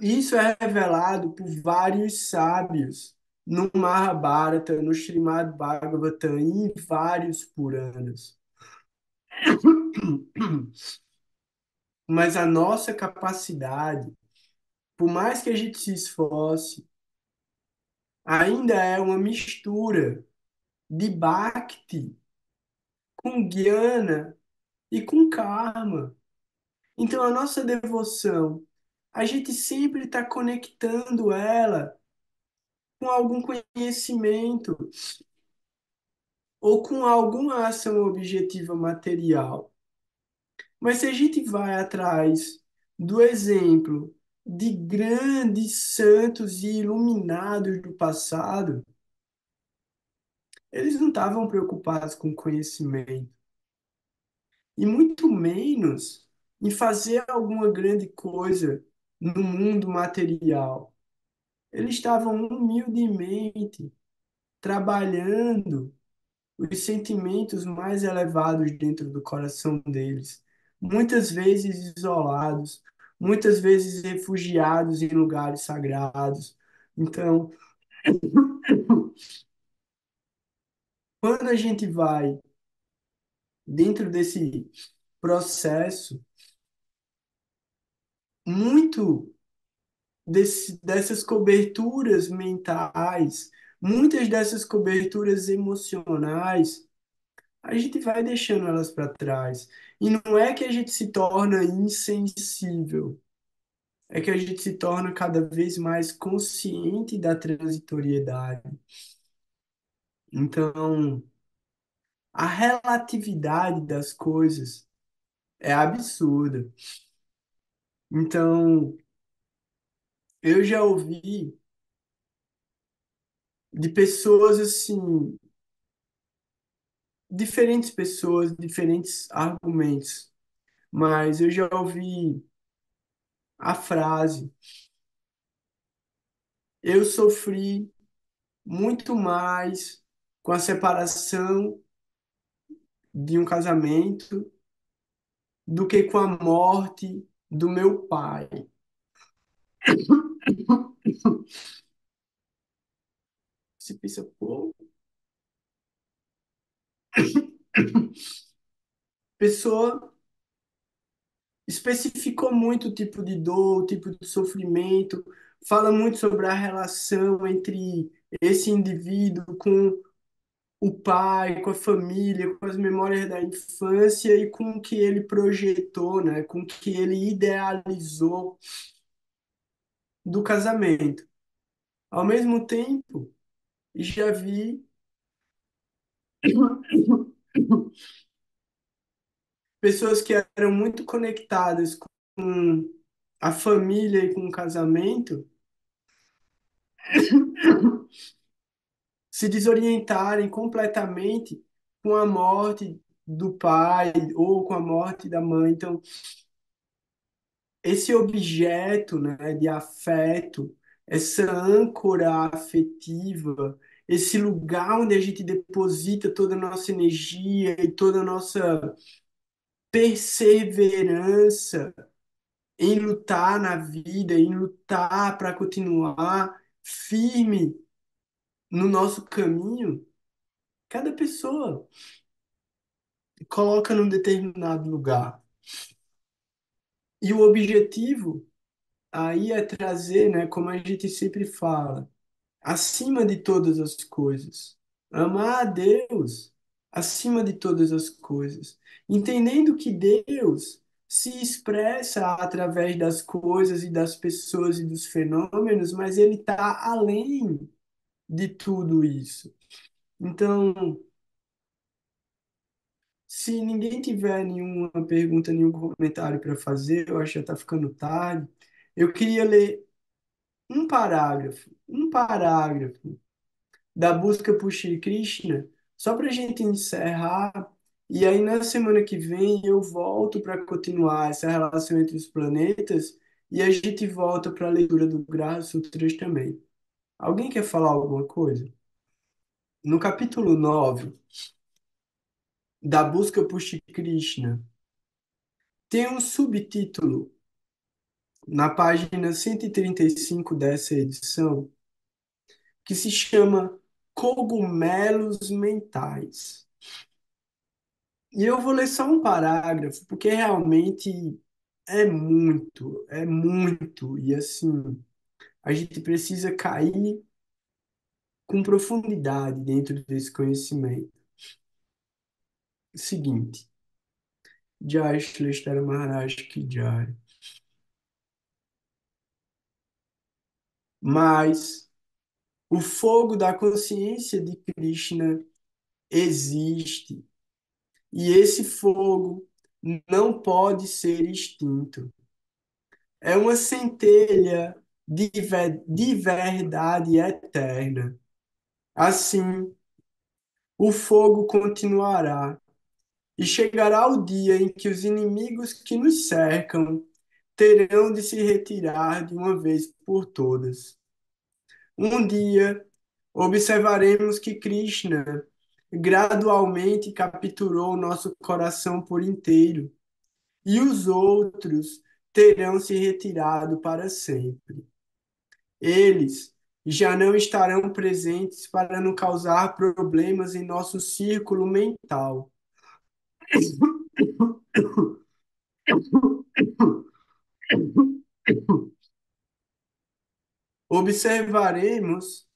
Isso é revelado por vários sábios no Mahabharata, no Srimad Bhagavatam e em vários Puranas. Mas a nossa capacidade, por mais que a gente se esforce, ainda é uma mistura de Bhakti com Jnana e com Karma. Então, a nossa devoção, a gente sempre está conectando ela com algum conhecimento ou com alguma ação objetiva material. Mas se a gente vai atrás do exemplo de grandes santos e iluminados do passado, eles não estavam preocupados com conhecimento, e muito menos em fazer alguma grande coisa no mundo material. Eles estavam humildemente trabalhando os sentimentos mais elevados dentro do coração deles, muitas vezes isolados, muitas vezes refugiados em lugares sagrados. Então, quando a gente vai dentro desse processo, muito dessas coberturas mentais, muitas dessas coberturas emocionais, a gente vai deixando elas para trás. E não é que a gente se torna insensível, é que a gente se torna cada vez mais consciente da transitoriedade. Então, a relatividade das coisas é absurda. Então, eu já ouvi de pessoas assim, diferentes pessoas, diferentes argumentos, mas eu já ouvi a frase: eu sofri muito mais com a separação de um casamento do que com a morte do meu pai. Você pensa, pô, pessoa especificou muito o tipo de dor, o tipo de sofrimento, fala muito sobre a relação entre esse indivíduo com o pai, com a família, com as memórias da infância e com o que ele projetou, né, com o que ele idealizou do casamento. Ao mesmo tempo, já vi pessoas que eram muito conectadas com a família e com o casamento se desorientarem completamente com a morte do pai ou com a morte da mãe. Então, esse objeto, né, de afeto, essa âncora afetiva, esse lugar onde a gente deposita toda a nossa energia e toda a nossa perseverança em lutar na vida, em lutar para continuar firme no nosso caminho, cada pessoa coloca num determinado lugar. E o objetivo aí é trazer, né, como a gente sempre fala, acima de todas as coisas, amar a Deus acima de todas as coisas, entendendo que Deus se expressa através das coisas e das pessoas e dos fenômenos, mas ele está além de tudo isso. Então, se ninguém tiver nenhuma pergunta, nenhum comentário para fazer, eu acho que já está ficando tarde. Eu queria ler um parágrafo da busca por Shri Krishna, só para a gente encerrar. E aí, na semana que vem, eu volto para continuar essa relação entre os planetas e a gente volta para a leitura do Graha Sutras também. Alguém quer falar alguma coisa? No capítulo 9 da busca por Shri Krishna, tem um subtítulo na página 135 dessa edição que se chama Cogumelos Mentais. E eu vou ler só um parágrafo, porque realmente é muito, e assim, a gente precisa cair com profundidade dentro desse conhecimento. Seguinte, Jai Shri Shri Maharaj Ki Jai. Mas o fogo da consciência de Krishna existe, e esse fogo não pode ser extinto. É uma centelha de verdade eterna. Assim, o fogo continuará, e chegará o dia em que os inimigos que nos cercam terão de se retirar de uma vez por todas. Um dia, observaremos que Krishna gradualmente capturou nosso coração por inteiro, e os outros terão se retirado para sempre. Eles já não estarão presentes para não causar problemas em nosso círculo mental. Observaremos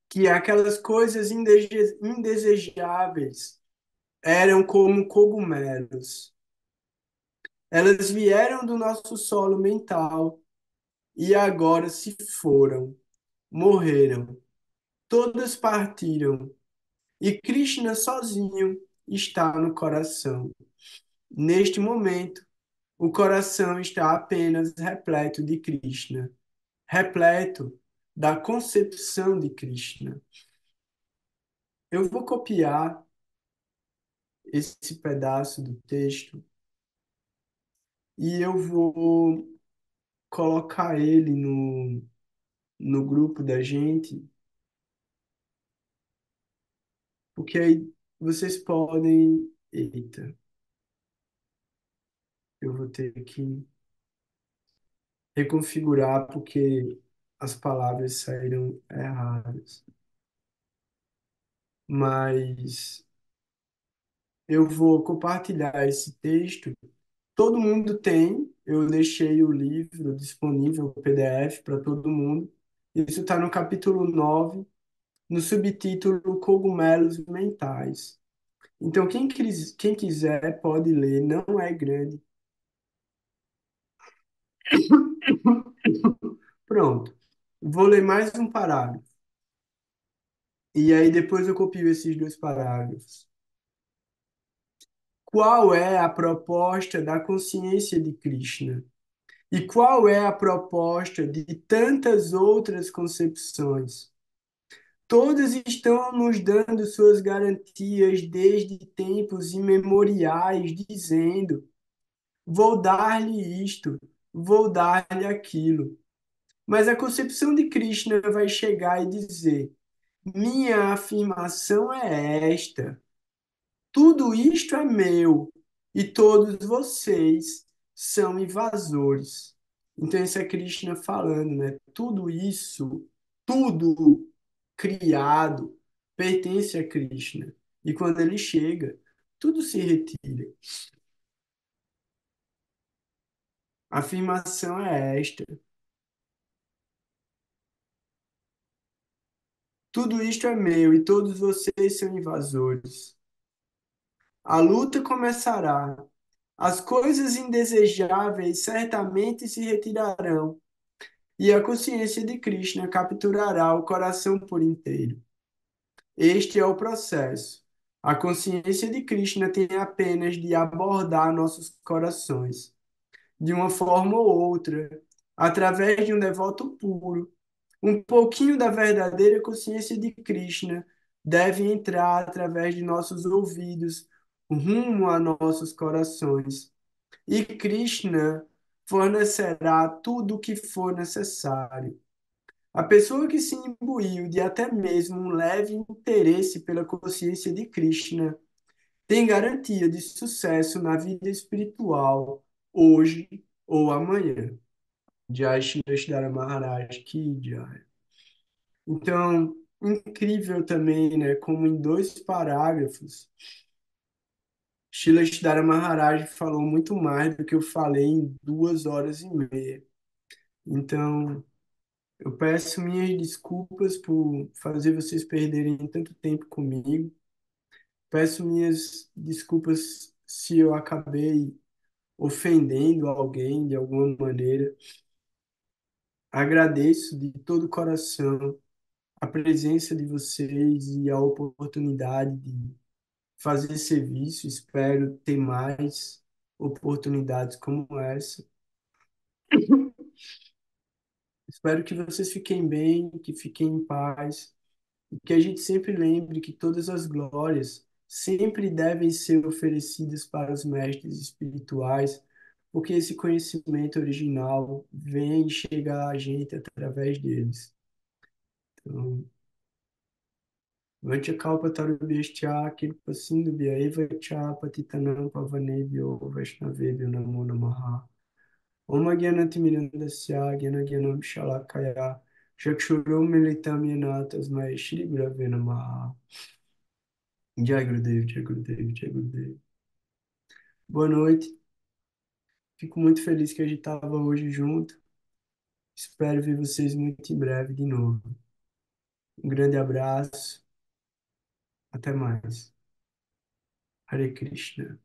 que aquelas coisas indesejáveis eram como cogumelos. Elas vieram do nosso solo mental e agora se foram, morreram. Todas partiram e Krishna sozinho está no coração. Neste momento, o coração está apenas repleto de Krishna, repleto da concepção de Krishna. Eu vou copiar esse pedaço do texto e eu vou colocar ele no grupo da gente porque aí vocês podem. Eita, eu vou ter que reconfigurar porque as palavras saíram erradas. Mas eu vou compartilhar esse texto. Todo mundo tem, eu deixei o livro disponível, o PDF, para todo mundo. Isso está no capítulo 9, no subtítulo Cogumelos Mentais. Então, quem quiser pode ler, não é grande. Pronto. Vou ler mais um parágrafo. E aí depois eu copio esses dois parágrafos. Qual é a proposta da consciência de Krishna? E qual é a proposta de tantas outras concepções? Todas estão nos dando suas garantias desde tempos imemoriais, dizendo: vou dar-lhe isto, vou dar-lhe aquilo. Mas a concepção de Krishna vai chegar e dizer: minha afirmação é esta. Tudo isto é meu e todos vocês são invasores. Então, isso é Krishna falando, né? Tudo isso, tudo criado, pertence a Krishna. E quando ele chega, tudo se retira. A afirmação é esta: tudo isto é meu e todos vocês são invasores. A luta começará. As coisas indesejáveis certamente se retirarão, e a consciência de Krishna capturará o coração por inteiro. Este é o processo. A consciência de Krishna tem apenas de abordar nossos corações, de uma forma ou outra, através de um devoto puro. Um pouquinho da verdadeira consciência de Krishna deve entrar através de nossos ouvidos, rumo a nossos corações. E Krishna fornecerá tudo o que for necessário. A pessoa que se imbuiu de até mesmo um leve interesse pela consciência de Krishna tem garantia de sucesso na vida espiritual, hoje ou amanhã. Jai Shri Krishna Maharaj Ki Jai. Então, incrível também, né? Como em dois parágrafos, Srila Sridhara Maharaj falou muito mais do que eu falei em 2 horas e meia. Então, eu peço minhas desculpas por fazer vocês perderem tanto tempo comigo. Peço minhas desculpas se eu acabei ofendendo alguém de alguma maneira. Agradeço de todo o coração a presença de vocês e a oportunidade de fazer serviço. Espero ter mais oportunidades como essa. Espero que vocês fiquem bem, que fiquem em paz. E que a gente sempre lembre que todas as glórias sempre devem ser oferecidas para os mestres espirituais, porque esse conhecimento original vem chegar a gente através deles. Então, Vanchakalpa Tarubhyascha Kripa Sindhubhya Eva Cha Patitanam Pavanebhyo Vaishnavebhyo Namo Namaha. Om Jnanatimirandasya Jnana Shalakaya Chakshurum Militam Yena Tasmai Shri Gurave Namaha. Jai Gurudev, Jai Gurudev, Jai Gurudev. Boa noite. Fico muito feliz que a gente estava hoje junto. Espero ver vocês muito em breve de novo. Um grande abraço. Até mais. Hare Krishna.